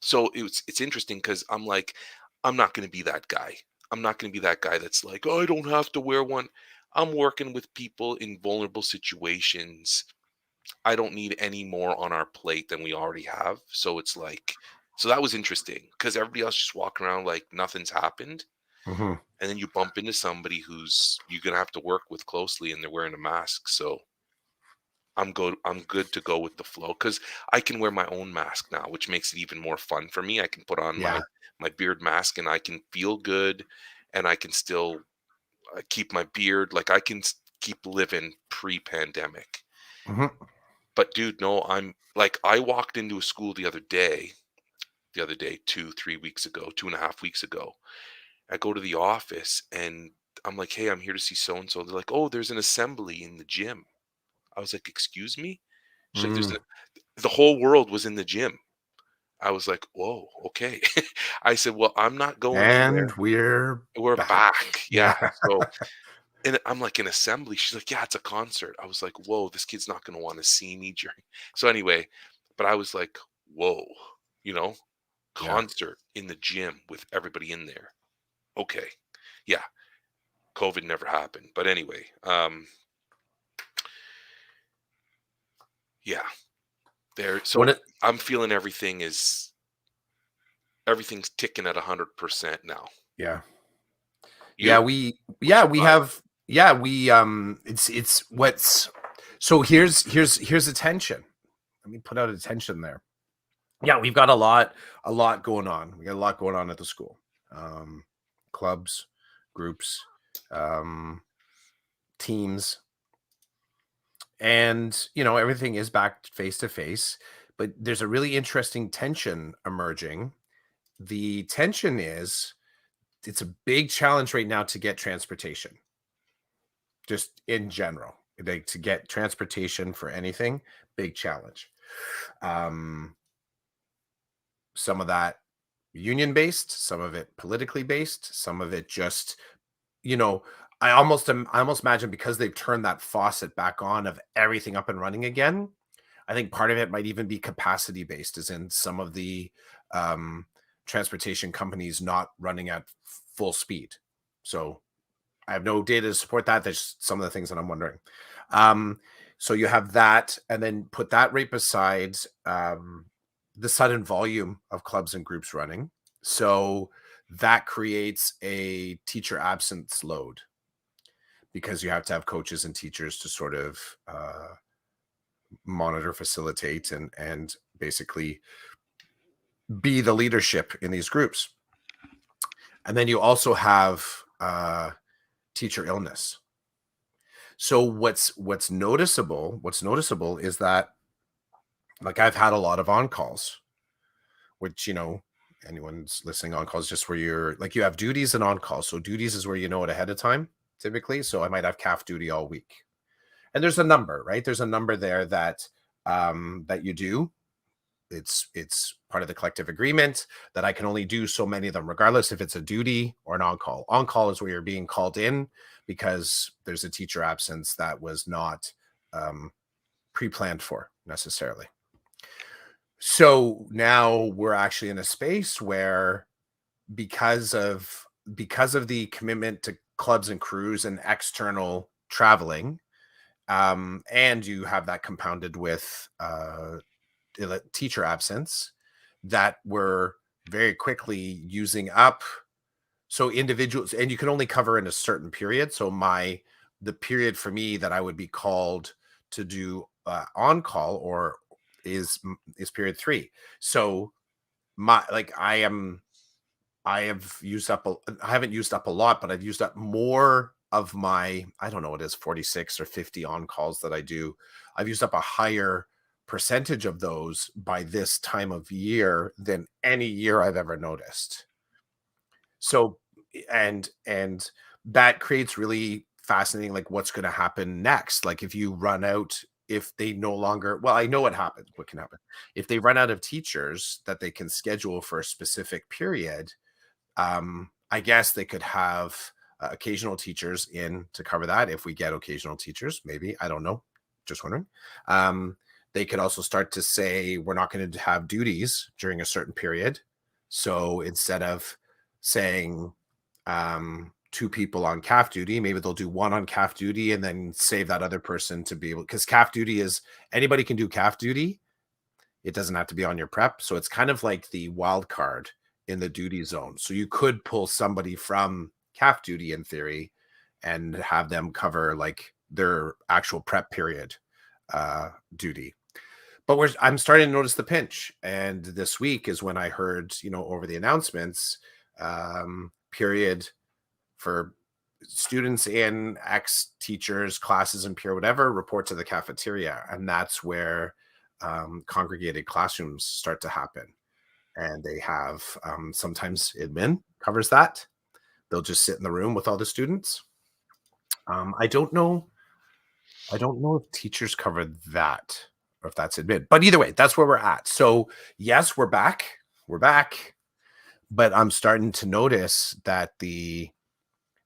So it's interesting because I'm like, I'm not gonna be that guy. I'm not gonna be that guy that's like, "Oh, I don't have to wear one." I'm working with people in vulnerable situations. I don't need any more on our plate than we already have. So it's like, so that was interesting because everybody else just walking around like nothing's happened. mhm. And then you bump into somebody who's you're gonna have to work with closely and they're wearing a mask. So I'm good to go with the flow because I can wear my own mask now, which makes it even more fun for me. I can put on Yeah. my beard mask and I can feel good, and I can still keep my beard. Like I can keep living pre-pandemic. Mhm, But dude, no, I'm like I walked into a school the other day, 2, 3 weeks ago, 2.5 weeks ago. I go to the office and I'm like, hey, I'm here to see so and so. They're like, oh, there's an assembly in the gym. I was like, excuse me? She's like, mm. the whole world was in the gym. I was like, whoa, okay. I said, well, I'm not going And anywhere. we're We're back. back. Yeah. Yeah. So, and I'm like, an assembly. She's like, yeah, it's a concert. I was like, whoa, this kid's not going to want to see me during. So, anyway, but I was like, whoa, you know, Yeah. concert in the gym with everybody in there. Okay. Yeah. COVID never happened. But anyway, yeah, there. One So of I'm feeling everything's ticking at 100% now. Yeah. Yeah, You? we What's yeah, your we vibe? have yeah, we, it's what's so here's attention. Let me put out attention there. Yeah, we've got a lot going on. We got a lot going on at the school. Um, Clubs, groups, um, teams, and everything is back face to face. But there's a really interesting tension emerging. The tension is it's a big challenge right now to get transportation, just in general. Like to get transportation for anything, big challenge. Um, some of that union based, some of it politically based, some of it just, you know, I almost imagine because they've turned that faucet back on of everything up and running again. I think part of it might even be capacity based, as in some of the um, transportation companies not running at full speed. So I have no data to support that. There's some of the things that I'm wondering. Um, so you have that, and then put that right beside the sudden volume of clubs and groups running. So that creates a teacher absence load because you have to have coaches and teachers to sort of monitor, facilitate, and basically be the leadership in these groups. And then you also have teacher illness. So what's noticeable is that, like, I've had a lot of on calls, which, anyone's listening, on calls just where you're like you have duties and on calls. So duties is where you know it ahead of time, typically. So I might have calf duty all week. And there's a number, right? There's a number there that you do. It's part of the collective agreement that I can only do so many of them, regardless if it's a duty or an on call. On call is where you're being called in because there's a teacher absence that was not um, pre-planned for necessarily. So now we're actually in a space where because of the commitment to clubs and crews and external traveling, and you have that compounded with teacher absence, that we're very quickly using up So individuals, and you can only cover in a certain period. So the period for me that I would be called to do on call or is period 3. So my like I have used up I haven't used up a lot, but I've used up more of my, I don't know what it is, 46 or 50 on calls that I do. I've used up a higher percentage of those by this time of year than any year I've ever noticed. So and that creates really fascinating, like, what's going to happen next. Like, if you run out, if they no longer, well, I know what can happen if they run out of teachers that they can schedule for a specific period. I guess they could have occasional teachers in to cover that. If we get occasional teachers, maybe, I don't know, just wondering. um, they could also start to say we're not going to have duties during a certain period. So instead of saying two people on calf duty, maybe they'll do one on calf duty and then save that other person to be able, because calf duty is, anybody can do calf duty. It doesn't have to be on your prep. So it's kind of like the wild card in the duty zone. So you could pull somebody from calf duty in theory and have them cover like their actual prep period duty. But I'm starting to notice the pinch. And this week is when I heard, over the announcements, period for students in X teachers, classes, and peer whatever report to the cafeteria. And that's where congregated classrooms start to happen. And they have sometimes admin covers that. They'll just sit in the room with all the students. I don't know. I don't know if teachers cover that or if that's admin. But either way, that's where we're at. So yes, we're back. We're back. But I'm starting to notice that the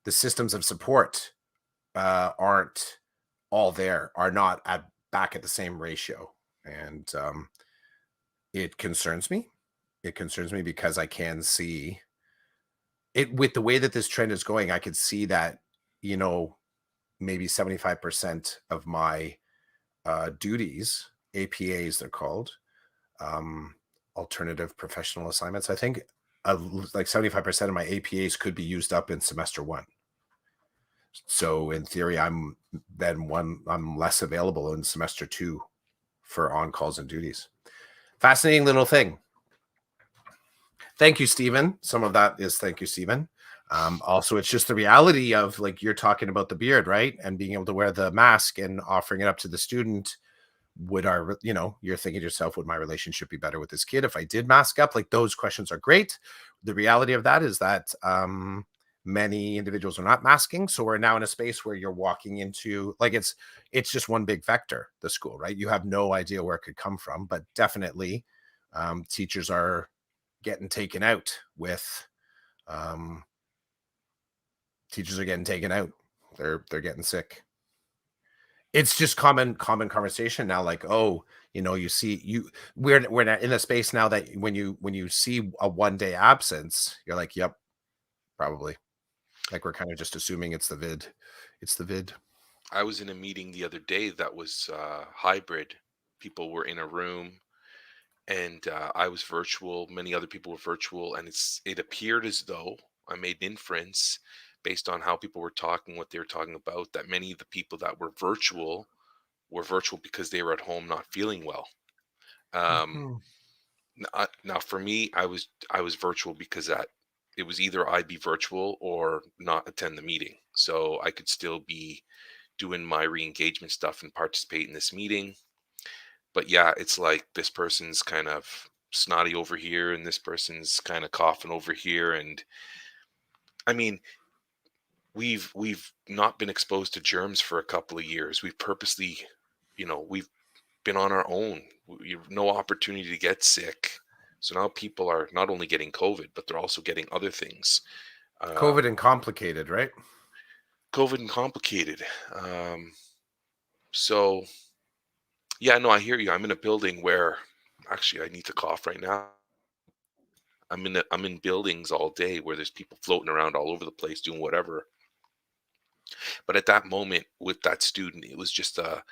systems of support aren't all there, are not at back at the same ratio. And it concerns me. It concerns me because I can see it with the way that this trend is going. I could see that, you know, maybe 75% of my duties, APAs, they're called, um, alternative professional assignments, I think, like 75% of my APAs could be used up in semester one. So in theory, I'm less available in semester two for on calls and duties. Fascinating little thing. Thank you, Stephen. Some of that is thank you, Stephen. Also, it's just the reality of, like, you're talking about the beard, right? And being able to wear the mask and offering it up to the student. You're thinking to yourself, would my relationship be better with this kid if I did mask up? Like, those questions are great. The reality of that is that many individuals are not masking. So we're now in a space where you're walking into, like, it's just one big vector, the school, right? You have no idea where it could come from, but definitely teachers are getting taken out with um, teachers are getting taken out. They're getting sick. It's just common conversation now. Like, oh, you see, we're not in a space now that when you see a 1 day absence, you're like, yep, probably. Like, we're kind of just assuming it's the vid. It's the vid. I was in a meeting the other day that was hybrid. People were in a room, and I was virtual. Many other people were virtual, and it appeared as though I made an inference based on how people were talking, what they were talking about, that many of the people that were virtual because they were at home not feeling well. Um, Mhm. now for me, I was virtual because that it was either I'd be virtual or not attend the meeting, so I could still be doing my re-engagement stuff and participate in this meeting. But yeah, it's like this person's kind of snotty over here and this person's kind of coughing over here. And I mean, we've not been exposed to germs for a couple of years. We've purposely, we've been on our own. You've no opportunity to get sick. So now people are not only getting COVID, but they're also getting other things. COVID Um, and complicated, right? COVID and complicated. So yeah, no, I hear you. I'm in a building where actually I need to cough right now. I'm in buildings all day where there's people floating around all over the place doing whatever. But at that moment with that student, it was just a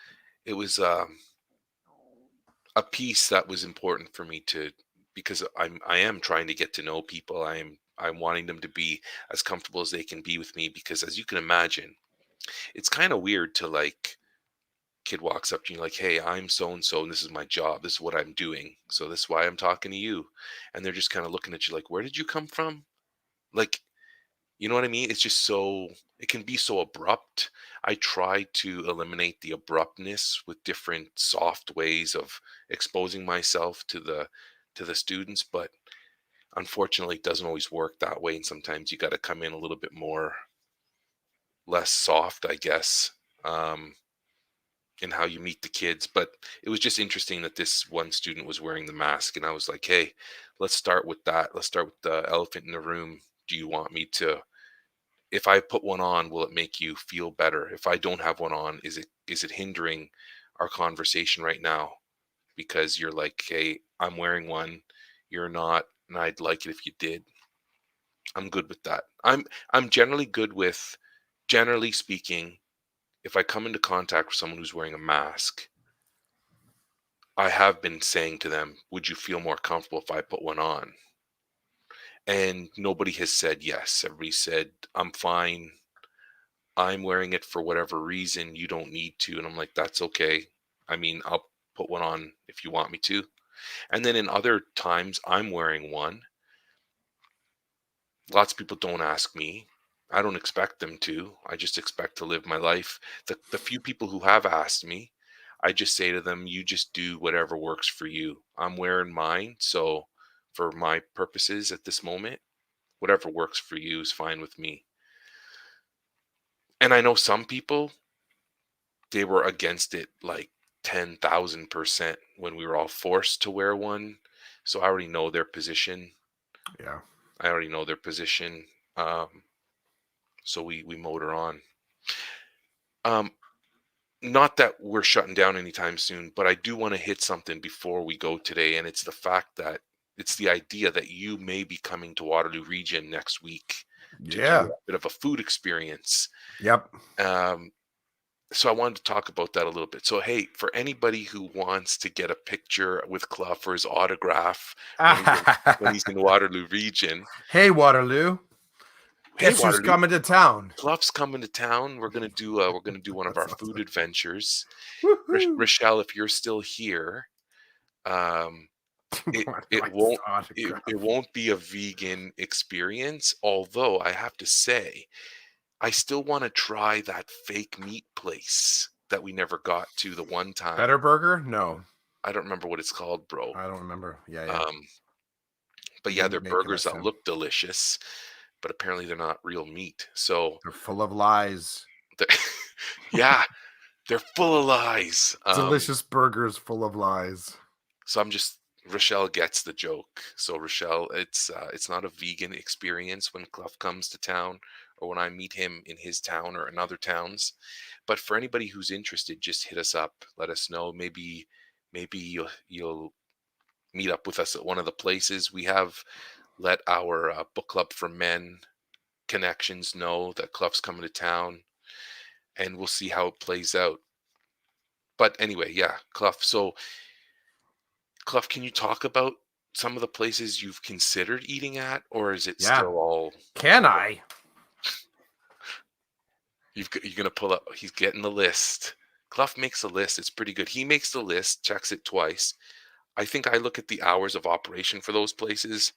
piece that was important for me to, because I am trying to get to know people. I'm wanting them to be as comfortable as they can be with me because, as you can imagine, it's kind of weird to like kid walks up to you like, "Hey, I'm so and so, and this is my job. This is what I'm doing. So this is why I'm talking to you." And they're just kind of looking at you like, "Where did you come from?" Like, you know what I mean? It's just so it can be so abrupt. I try to eliminate the abruptness with different soft ways of exposing myself to the students, but unfortunately it doesn't always work that way. And sometimes you got to come in a little bit more less soft, I guess. Um, in how you meet the kids. But it was just interesting that this one student was wearing the mask, and I was like, "Hey, let's start with that. Let's start with the elephant in the room. Do you want me to? If I put one on, will it make you feel better? If I don't have one on, is it hindering our conversation right now? Because you're like, hey, I'm wearing one, you're not, and I'd like it if you did." I'm good with that. I'm generally good with, generally speaking, if I come into contact with someone who's wearing a mask, I have been saying to them, "Would you feel more comfortable if I put one on?" And nobody has said yes. Everybody said, "I'm fine. I'm wearing it for whatever reason. You don't need to." And I'm like, "That's okay. I mean, I'll put one on if you want me to." And then in other times, I'm wearing one. Lots of people don't ask me. I don't expect them to. I just expect to live my life. The few people who have asked me, I just say to them, "You just do whatever works for you." I'm wearing mine, so for my purposes at this moment, whatever works for you is fine with me. And I know some people, they were against it like 10,000% when we were all forced to wear one. So I already know their position. Yeah. I already know their position. Um, so we motor on. Um, Not that we're shutting down anytime soon, but I do want to hit something before we go today, and it's the fact that it's the idea that you may be coming to Waterloo Region next week to do Yeah. a bit of a food experience. Yep. Um, so I wanted to talk about that a little bit. So hey, for anybody who wants to get a picture with Clough for his autograph when he's in Waterloo Region, Hey, Waterloo. hey Guess who's Waterloo, coming to town? Clough's coming to town. We're gonna do one of That's our food awesome. adventures. Woohoo. Rochelle, if you're still here, um, it Want it my won't it autograph. won't be a vegan experience. Although I have to say, I still want to try that fake meat place that we never got to the one time. Better burger? No, I don't remember what it's called, bro. I don't remember. Yeah, yeah. Um, but You yeah, need they're to make it burgers us that then. look delicious, but apparently they're not real meat. So, They're full of lies. the- yeah, they're full of lies. Delicious burgers full of lies. So I'm just Rochelle gets the joke. So Rochelle, it's not a vegan experience when Clough comes to town or when I meet him in his town or in other towns. But for anybody who's interested, just hit us up. Let us know. Maybe you'll meet up with us at one of the places. We have let our book club for men connections know that Clough's coming to town, and we'll see how it plays out. But anyway, yeah, Clough. So Clough, can you talk about some of the places you've considered eating at, or is it Yeah. still all Can I? you're gonna pull up? He's getting the list. Clough makes a list. It's pretty good. He makes the list, checks it twice. I think I look at the hours of operation for those places,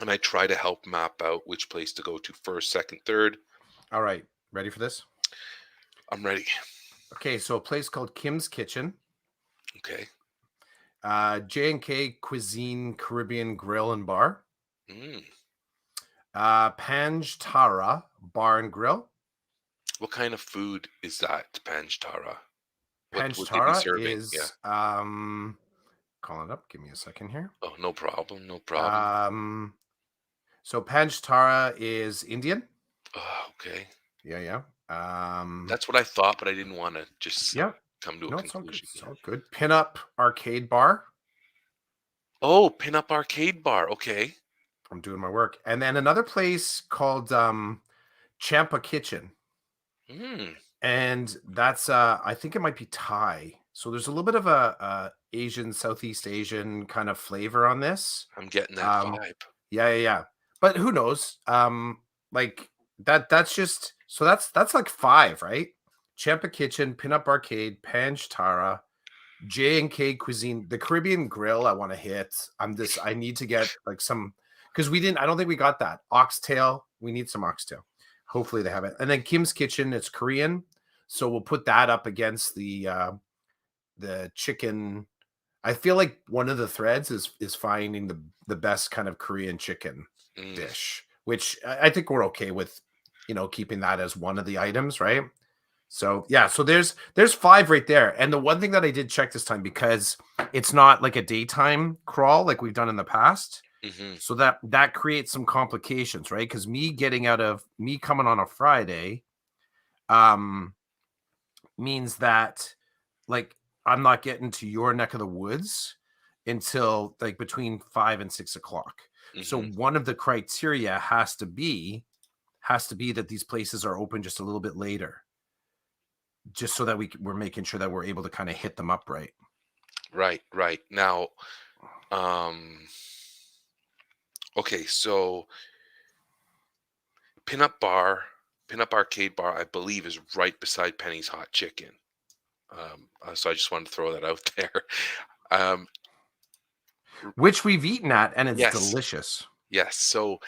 and I try to help map out which place to go to first, second, third. All right. Ready for this? I'm ready. Okay, so a place called Kim's Kitchen, Okay. J&K Cuisine Caribbean Grill and Bar, Mm. Panj Tara Bar and Grill. What kind of food is that, Panchtara? What Panj would they be Tara serving? Yeah. is calling it up. Give me a second here. Oh, no problem. No problem. Um, so Panj Tara is Indian. Oh, okay. Yeah, yeah. That's what I thought, but I didn't want to just Yeah. come to a No, it's all good. conclusion It's yet. all good. Pinup Arcade Bar. Oh, Pinup Arcade Bar. Okay. I'm doing my work. And then another place called Champa Kitchen. Mm, And that's I think it might be Thai. So there's a little bit of a Asian, Southeast Asian kind of flavor on this. I'm getting that Um, vibe. yeah, yeah, yeah. But who knows? Like that's just so that's like five, right? Champa Kitchen, Pinup Arcade, Panch Tara, J&K Cuisine, the Caribbean Grill. I want to hit. I need to get like some because we didn't. I don't think we got that oxtail. We need some oxtail. Hopefully they have it. And then Kim's Kitchen. It's Korean, so we'll put that up against the chicken. I feel like one of the threads is finding the best kind of Korean chicken Mm, dish, which I think we're okay with, keeping that as one of the items, right? So yeah, so there's five right there. And the one thing that I did check this time because it's not like a daytime crawl like we've done in the past. mhm, So that creates some complications, right? Because me coming on a Friday, um, means that like I'm not getting to your neck of the woods until like between 5 and 6 o'clock. So mhm. one of the criteria has to be that these places are open just a little bit later, just so that we're making sure that we're able to kind of hit them up right. Right, right. Now, um, okay, so Pinup Bar, Pinup Arcade Bar, I believe, is right beside Penny's Hot Chicken. So I just wanted to throw that out there. Um, r- Which we've eaten at, and it's yes, delicious. yes. So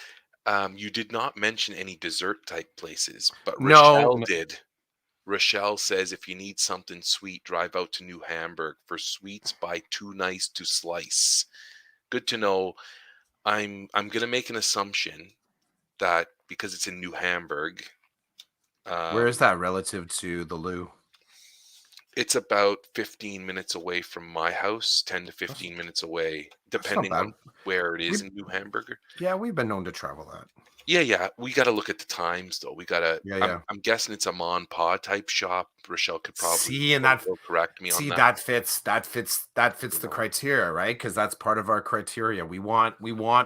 you did not mention any dessert type places, but No, Rochelle did. Rochelle says if you need something sweet, drive out to New Hamburg. For sweets, buy too nice to slice. Good to know. I'm gonna make an assumption that because it's in New Hamburg, where is um, that relative to the Lou? it's about 15 minutes away from my house, 10 to That's, 15 minutes away, that's not depending bad. on where it is We in New Hamburg. Yeah, we've been known to travel that. Yeah, yeah, we gotta look at the times though. We gotta. Yeah, I'm yeah. I'm guessing it's a Mon Pa type shop. Rochelle could probably See, and will correct me on see that. that fits You the know, criteria, right? Because that's part of our criteria. We want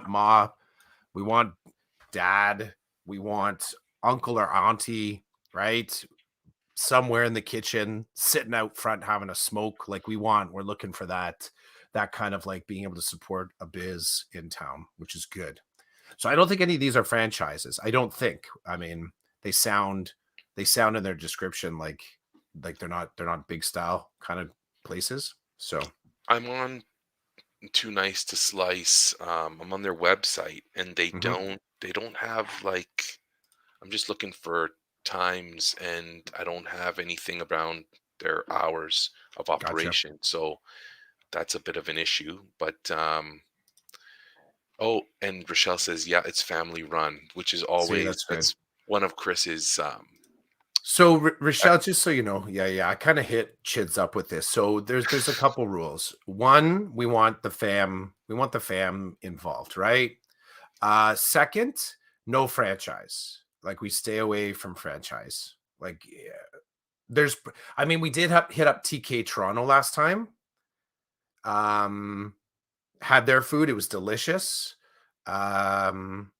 ma, we want dad, we want uncle or auntie, right? Somewhere in the kitchen, sitting out front having a smoke. Like we're looking for that kind of like being able to support a biz in town, which is good. So I don't think any of these are franchises. I don't think. I mean, they sound they sound in their description like they're not big style kind of places. So I'm on Too Nice to Slice. I'm on their website, and they mhm, don't have like. I'm just looking for times, and I don't have anything around their hours of gotcha. operation. So that's a bit of an issue. But oh, and Rochelle says, yeah, it's family run, which is See, always that's good. that's one of Chris's. So Ec- Rochelle, just so you know, yeah, yeah, I kind of hit Chids up with this. So there's a couple rules. One, we want the fam involved, right? Second, no franchise. Like we stay away from franchise. Like yeah, there's, I mean, we did hit up TK Toronto last time. Um, had their food; it was delicious. Um,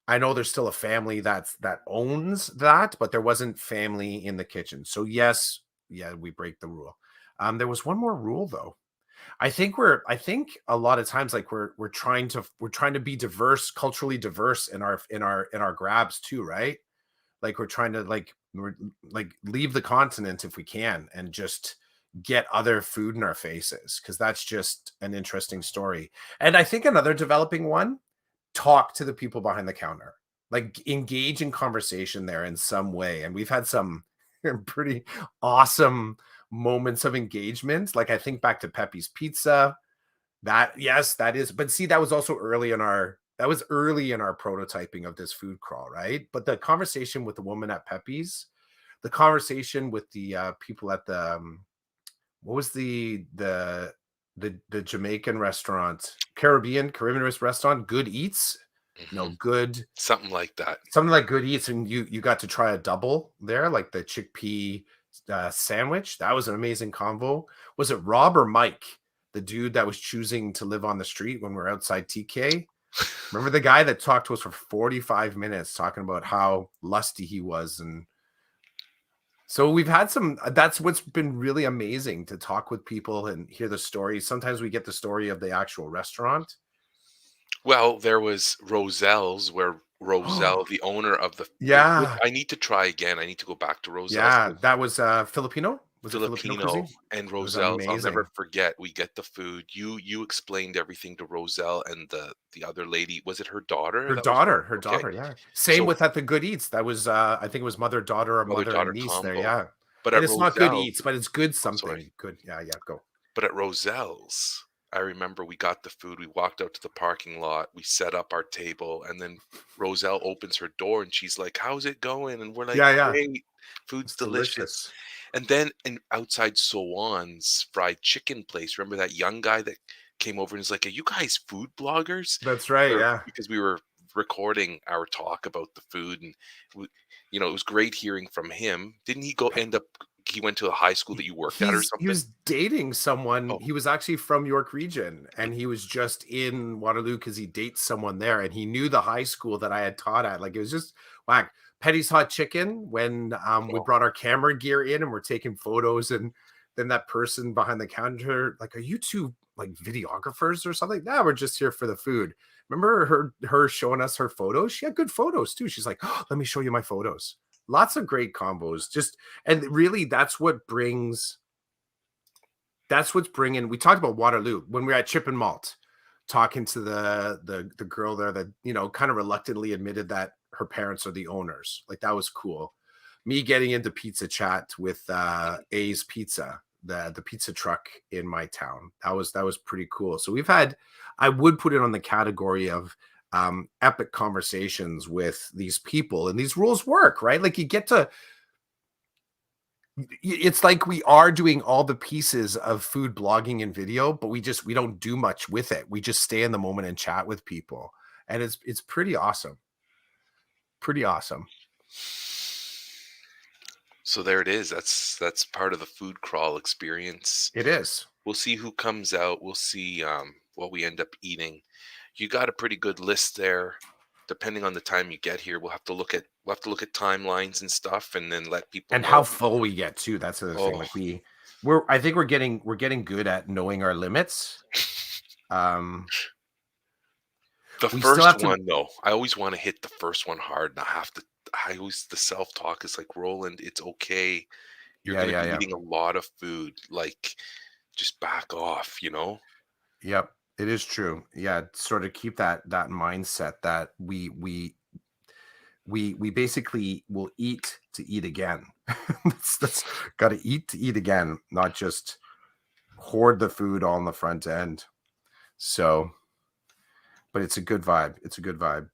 I know there's still a family that owns that, but there wasn't family in the kitchen. So yes, yeah, we break the rule. There was one more rule though. I think a lot of times like we're trying to be diverse, culturally diverse in our grabs too, right? Like we're trying to we're like leave the continent if we can and just get other food in our faces because that's just an interesting story. And I think another developing one, talk to the people behind the counter, like engage in conversation there in some way. And we've had some pretty awesome moments of engagement. Like I think back to Pepe's Pizza. That yes, that is. But see, that was early in our prototyping of this food crawl, right? But the conversation with the woman at Pepe's, the conversation with the people at the what was the Jamaican restaurant, Caribbean restaurant, Good Eats. No, mhm, good something like that. something like Good Eats, and you got to try a double there, like the chickpea sandwich. That was an amazing convo. Was it Rob or Mike, the dude that was choosing to live on the street when we are outside TK? Remember the guy that talked to us for 45 minutes talking about how lusty he was, and so we've had some that's what's been really amazing to talk with people and hear the stories. Sometimes we get the story of the actual restaurant. Well, there was Roselle's where Roselle, the owner of the which Yeah. I need to try again. I need to go back to Roselle's. Yeah, that was, Filipino? Was it Filipino Filipino cuisine? and It was Roselle's, I'll never amazing. forget, we get the food. You explained everything to Roselle and the other lady. Was it her daughter that was Her okay. daughter, yeah. Same So, with at the Good Eats. That was, I think it was mother-daughter or mother and mother-daughter niece there, combo. yeah. But And at it's not Good Roselle's Eats, but it's good oh, sorry. something. Good, yeah, yeah, go. But at Roselle's, I remember we got the food, we walked out to the parking lot, we set up our table, and then Roselle opens her door and she's like, "How's it going?" And we're like, Yeah, yeah. "Great. Food's It's delicious." delicious. And then outside Sowan's fried chicken place, remember that young guy that came over and was like, "Are you guys food bloggers?" That's right, Or yeah. because we were recording our talk about the food and w it was great hearing from him. Didn't he go end up he went to a high school that you worked at or He something? was dating someone. Oh, He was actually from York Region, and he was just in Waterloo because he dates someone there, and he knew the high school that I had taught at. Like, it was just whack. Petty's Hot Chicken, when we oh. brought our camera gear in and we're taking photos, and then that person behind the counter, like, "Are you two like videographers or something?" "Nah, we're just here for the food." Remember her showing us her photos? She had good photos too. She's like, "Oh, let me show you my photos." Lots of great combos. Just and really, that's what's bringing. We talked about Waterloo when we were at Chip and Malt, talking to the girl there that kind of reluctantly admitted that her parents are the owners. Like, that was cool. Me getting into pizza chat with A's Pizza, the pizza truck in my town. That was pretty cool. So we've had, I would put it on the category of epic conversations with these people, and these rules work, right? Like, you get to, it's like we are doing all the pieces of food blogging and video, but we don't do much with it. We just stay in the moment and chat with people. And it's pretty awesome. Pretty awesome. So there it is. That's part of the food crawl experience. It is. We'll see who comes out. We'll see what we end up eating. You got a pretty good list there. Depending on the time you get here, we'll have to look at timelines and stuff, and then let people And how know. full we get too. That's the other thing. Oh, Like, I think we're getting good at knowing our limits. Um the we still first have to. one though, I always want to hit the first one hard, and I have to. I always the self talk is like, Roland, it's okay. You're Yeah, gonna yeah, be yeah. eating a lot of food. Like, just back off. Yep. It is true. Yeah, sort of keep that mindset that we basically will eat to eat again. That's got to eat to eat again, not just hoard the food on the front end. So, but it's a good vibe. It's a good vibe.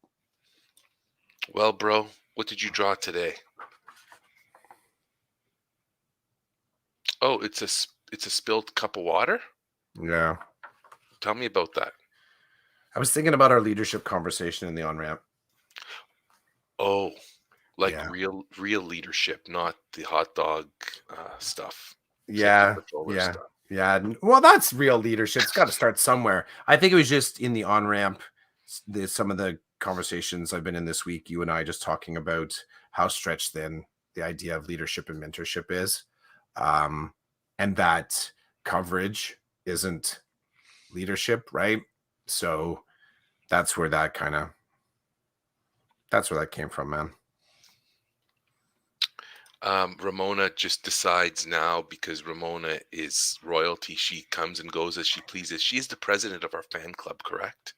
Well, bro, what did you draw today? Oh, it's a spilled cup of water. Yeah. Tell me about that. I was thinking about our leadership conversation in the on ramp. Oh, like Yeah. real leadership, not the hot dog stuff, safety Yeah. patroller Yeah. stuff. Yeah. Well, that's real leadership. It's got to start somewhere. I think it was just in the on ramp, some of the conversations I've been in this week, you and I just talking about how stretched thin the idea of leadership and mentorship is. And that coverage isn't leadership, right? So that's where that came from, man. Ramona just decides now because Ramona is royalty. She comes and goes as she pleases. She is the president of our fan club, correct?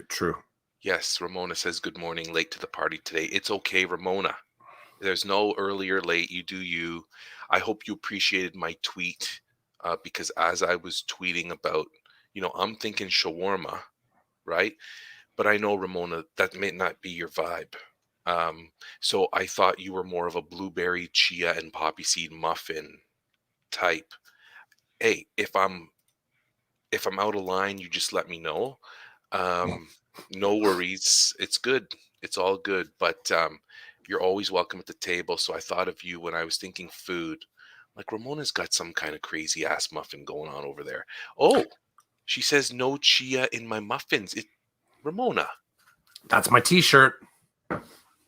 True. Yes, Ramona says good morning, late to the party today. It's okay, Ramona. There's no early or late. You do you. I hope you appreciated my tweet because as I was tweeting about, I'm thinking shawarma, right? But I know, Ramona, that may not be your vibe. So I thought you were more of a blueberry, chia, and poppy seed muffin type. Hey, if I'm out of line, you just let me know. Um, no worries. It's good. It's all good. But you're always welcome at the table. So I thought of you when I was thinking food. Like, Ramona's got some kind of crazy ass muffin going on over there. Oh, she says no chia in my muffins. Ramona, That's my t-shirt.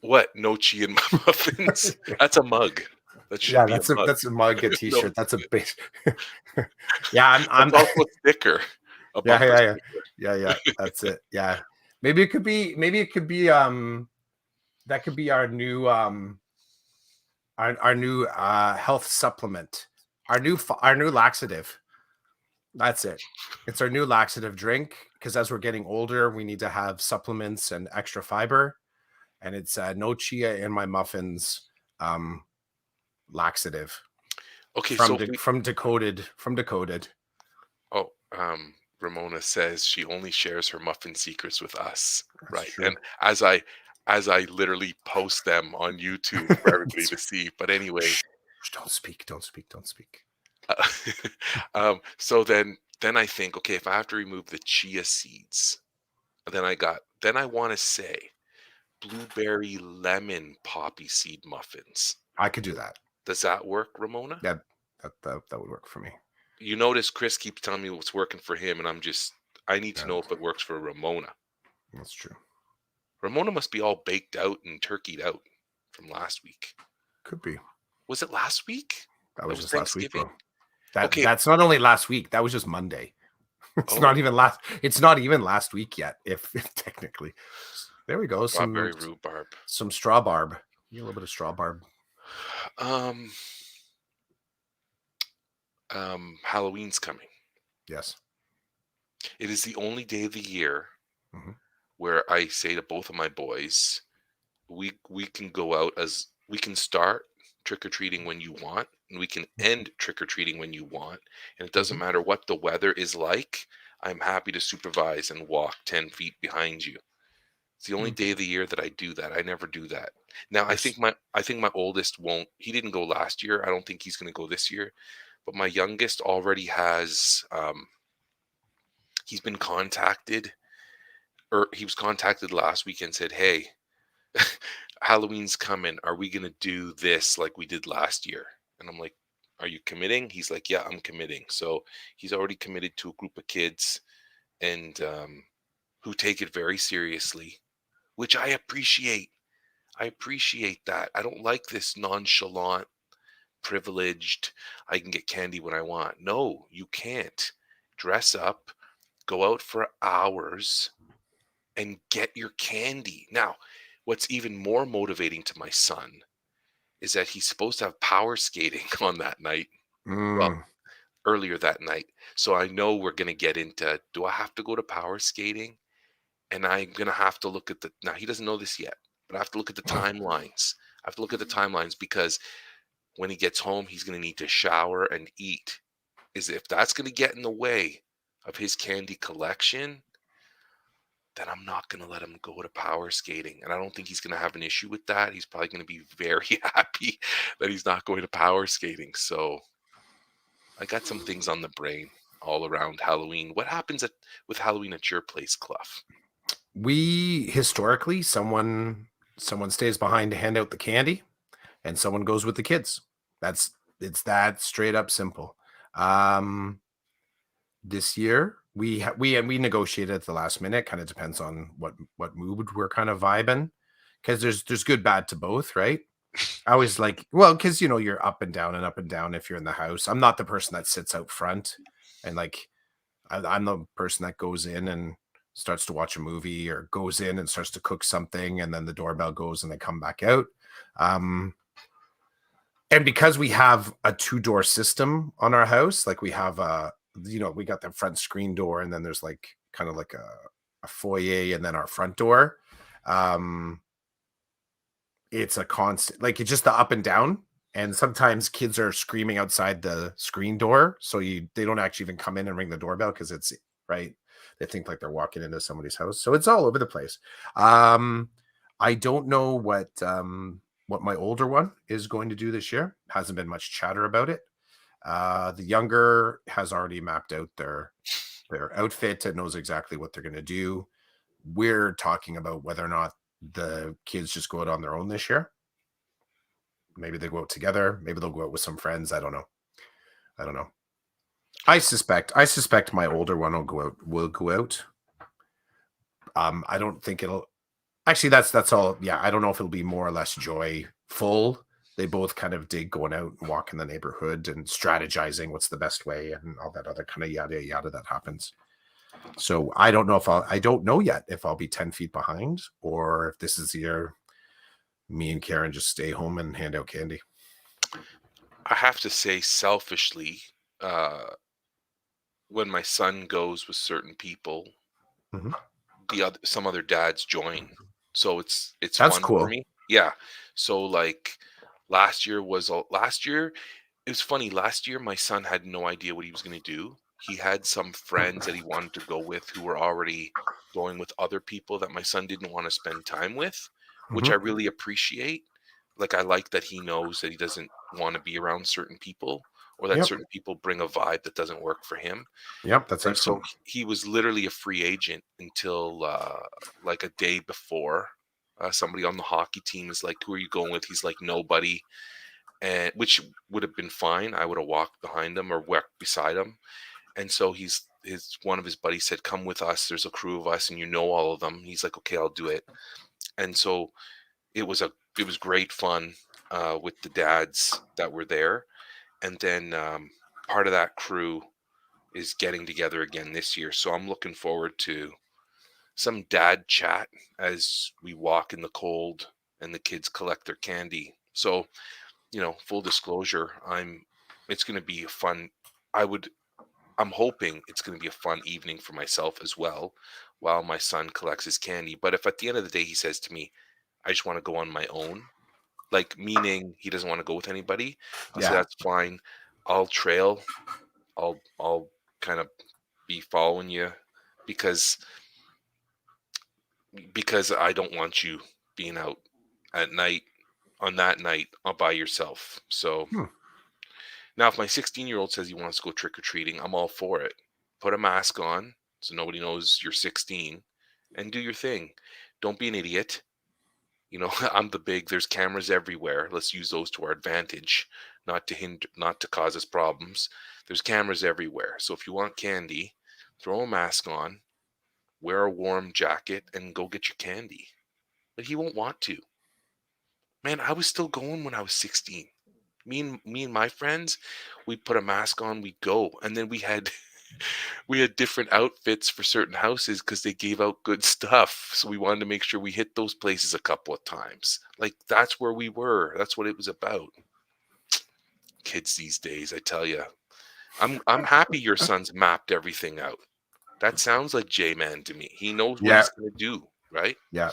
what? No chia in my muffins? That's a mug. That should Yeah, be a mug. that's a mug, a No, t-shirt. That's a base. Yeah, I'm that's also a sticker, a yeah, bumper yeah, yeah. sticker. Yeah, yeah. That's it. Yeah. Maybe it could be. Maybe it could be. That could be our new health supplement. Our new laxative. That's it. It's our new laxative drink because as we're getting older, we need to have supplements and extra fiber. And it's no chia in my muffins um, laxative Okay, so we from decoded. oh, Ramona says she only shares her muffin secrets with us, That's right? And true. as I literally post them on YouTube for everybody to see. But anyway, Shh, don't speak. Don't speak. Don't speak. uh, so then I think, okay, if I have to remove the chia seeds, then I want to say blueberry lemon poppy seed muffins. I could do that. Does that work, Ramona? That that would work for me. You notice Chris keeps telling me what's working for him, and I need to Yeah, know if it works for Ramona. that's true. Ramona must be all baked out and turkeyed out from last week. Could be. Was it last week? That That was was just last week, bro. Thanksgiving? Okay. That's not only last week. That was just Monday. It's Oh, not even last. It's not even last week yet. If technically, there we go. strawberry rhubarb. Some straw barb. A little bit of straw barb. Um, Halloween's coming. Yes. It is the only day of the year Hmm. where I say to both of my boys, we can go out as we can start trick or treating when you want, and we can end trick or treating when you want, and it doesn't Hmm. matter what the weather is like. I'm happy to supervise and walk 10 feet behind you. It's the only Hmm. day of the year that I do that. I never do that. Now There's. I think my oldest won't. He didn't go last year. I don't think he's going to go this year. But my youngest already has. He's been contacted, or he was contacted last week and said, "Hey, Halloween's coming. Are we going to do this like we did last year?" And I'm like, "Are you committing?" He's like, "Yeah, I'm committing." So he's already committed to a group of kids and who take it very seriously, which I appreciate. I appreciate that. I don't like this nonchalant, privileged, I can get candy when I want. No, you can't. Dress up, go out for hours, and get your candy. Now, what's even more motivating to my son is that he's supposed to have power skating on that night. Well, Mm. earlier that night. So I know we're going to get into, do I have to go to power skating? And I'm going to have to look at now he doesn't know this yet, but I have to look at the timelines. I have to look at the timelines because when he gets home, he's going to need to shower and eat. Is if that's going to get in the way of his candy collection, then I'm not going to let him go to power skating. And I don't think he's going to have an issue with that. He's probably going to be very happy that he's not going to power skating. So I got some things on the brain all around Halloween. What happens with Halloween at your place, Clough? We historically someone stays behind to hand out the candy, and someone goes with the kids. That's it's that straight up simple. Um, this year we negotiated at the last minute. Kind of depends on what mood we're kind of vibing, because there's good bad to both, right? I always like, well, because you're up and down and up and down if you're in the house. I'm not the person that sits out front and like I'm the person that goes in and starts to watch a movie or goes in and starts to cook something and then the doorbell goes and they come back out. Um, and because we have a two-door system on our house, like we have we got the front screen door and then there's like kind of like a foyer and then our front door. Um, it's a constant, like it's just the up and down. And sometimes kids are screaming outside the screen door, so they don't actually even come in and ring the doorbell because it's right. They think like they're walking into somebody's house, so it's all over the place. Um, I don't know what my older one is going to do this year. Hasn't been much chatter about it. The younger has already mapped out their outfit and knows exactly what they're going to do. We're talking about whether or not the kids just go out on their own this year. Maybe they go out together. Maybe they'll go out with some friends. I don't know. I don't know. I suspect my older one will go out. Will go out. I don't think it'll. Actually, that's all. Yeah, I don't know if it'll be more or less joyful. They both kind of dig going out and walking the neighborhood and strategizing what's the best way and all that other kind of yada yada that happens. So I don't know if I don't know yet if I'll be 10 feet behind or if this is the year me and Karen just stay home and hand out candy. I have to say selfishly, uh, when my son goes with certain people, Mhm. the other some other dads join. So it's That's fun for cool. me. Yeah. So like last year it was funny. Last year my son had no idea what he was going to do. He had some friends that he wanted to go with who were already going with other people that my son didn't want to spend time with, which I Mhm. really appreciate. Like I like that he knows that he doesn't want to be around certain people or that Yep. certain people bring a vibe that doesn't work for him. Yep. That's And so excellent. he was literally a free agent until like a day before. Somebody on the hockey team is like, "Who are you going with?" He's like, "Nobody," and which would have been fine. I would have walked behind him or walked beside him. And so his one of his buddies said, "Come with us. There's a crew of us, and you know all of them." He's like, "Okay, I'll do it." And so it was great fun with the dads that were there, and then part of that crew is getting together again this year. So I'm looking forward to some dad chat as we walk in the cold and the kids collect their candy. So, full disclosure, it's going to be a fun I would I'm hoping it's going to be a fun evening for myself as well while my son collects his candy. But if at the end of the day he says to me, "I just want to go on my own," like meaning he doesn't want to go with anybody, I'll say Yeah. that's fine. I'll trail. I'll kind of be following you because I don't want you being out at night on that night all by yourself. So Hmm. now, if my 16-year-old says he wants to go trick or treating, I'm all for it. Put a mask on so nobody knows you're 16 and do your thing. Don't be an idiot. I'm the big, there's cameras everywhere. Let's use those to our advantage, not to cause us problems. There's cameras everywhere. So if you want candy, throw a mask on, wear a warm jacket, and go get your candy. But he won't want to. Man, I was still going when I was 16. Me and my friends, we'd put a mask on, we'd go, and then we had we had different outfits for certain houses because they gave out good stuff. So we wanted to make sure we hit those places a couple of times. Like that's where we were. That's what it was about. Kids these days, I tell you. I'm happy your son's mapped everything out. That sounds like J-Man to me. He knows what Yeah. he's gonna do, right? Yeah.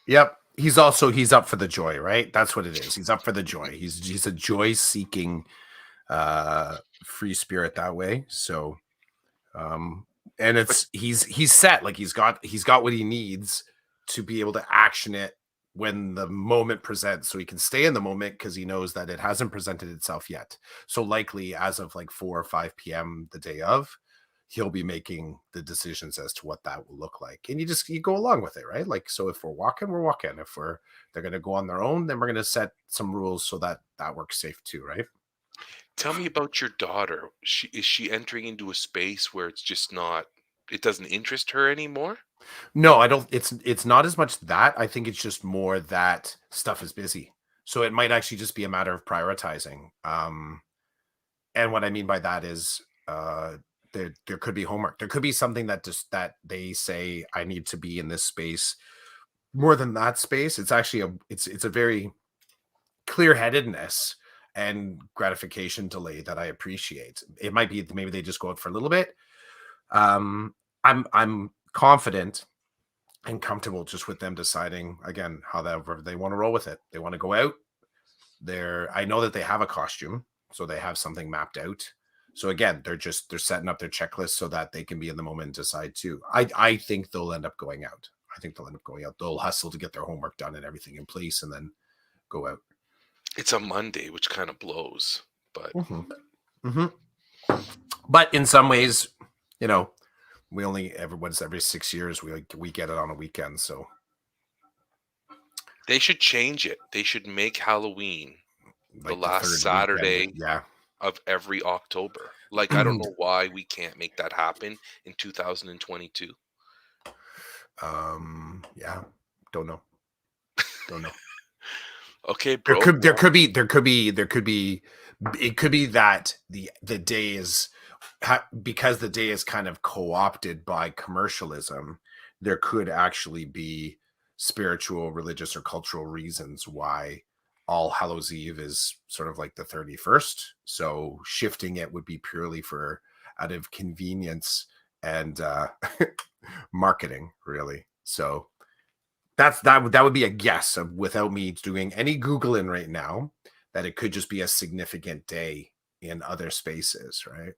Yep. He's up for the joy, right? That's what it is. He's up for the joy. He's a joy seeking free spirit that way. So um and But he's set, like he's got what he needs to be able to action it when the moment presents, so he can stay in the moment because he knows that it hasn't presented itself yet. So likely as of like 4 or 5 p.m. the day of, he'll be making the decisions as to what that will look like, and you go along with it, right? Like, so if we're walking, if they're going to go on their own, then we're going to set some rules so that that works safe too, right? tell me about your daughter. Is she entering into a space where it doesn't interest her anymore? No, I don't. It's not as much that. I think it's just more that stuff is busy. So it might actually just be a matter of prioritizing. And what I mean by that is there could be homework. There could be something that they say I need to be in this space more than that space. It's actually it's a very clear-headedness and gratification delay that I appreciate. It might be maybe they just go out for a little bit. I'm confident and comfortable just with them deciding again however they want to roll with it. They want to go out. I know that they have a costume, so they have something mapped out. So again, they're setting up their checklist so that they can be in the moment and decide too. I think they'll end up going out. I think they'll end up going out. They'll hustle to get their homework done and everything in place and then go out. It's a Monday, which kind of blows, but Hmm. Hmm. But in some ways, you know, we only every 6 years we get it on a weekend. So they should change it. They should make Halloween the like the last third weekend, Saturday yeah. of every October. Like, I don't know why we can't make that happen in 2022. Yeah, don't know. Don't know. Okay, There bro. could there Well, could be there could be there could be it could be that the day is because the day is kind of co-opted by commercialism, there could actually be spiritual, religious, or cultural reasons why All Hallows Eve is sort of like the 31st. So shifting it would be purely for out of convenience and marketing, really. So that would be a guess of without me doing any Googling right now, that it could just be a significant day in other spaces, right?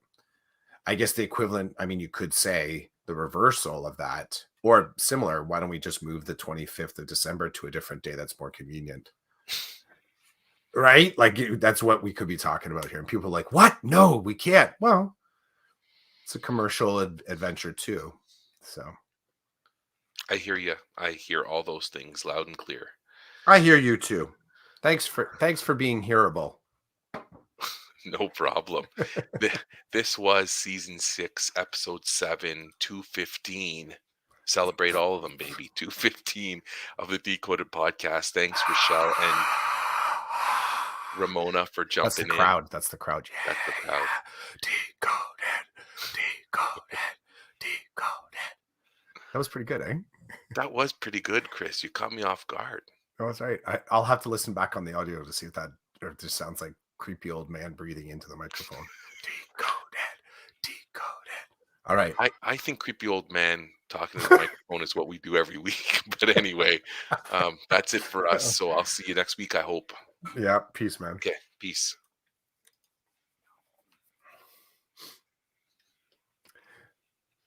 I guess the equivalent, I mean, you could say the reversal of that or similar. Why don't we just move the 25th of December to a different day that's more convenient? Right? Like that's what we could be talking about here. And people are like, what? No, we can't. Well, it's a commercial adventure too. So I hear you. I hear all those things loud and clear. I hear you too. Thanks for being hearable. No problem. Th- This was season 6, episode 7, 215. Celebrate all of them, baby. 215 of the Decoded podcast. Thanks, Rochelle and Ramona, for That's the jumping in. crowd. That's the crowd. Yeah, That's the crowd. yeah. Decoded. That was pretty good, eh? That was pretty good, Chris. You caught me off guard. That was right. I'll have to listen back on the audio to see if that or if it just sounds like creepy old man breathing into the microphone. Decoded. All right. I think creepy old man talking to the microphone is what we do every week. But anyway, that's it for us. So I'll see you next week, I hope. Yeah. Peace, man. Okay, peace.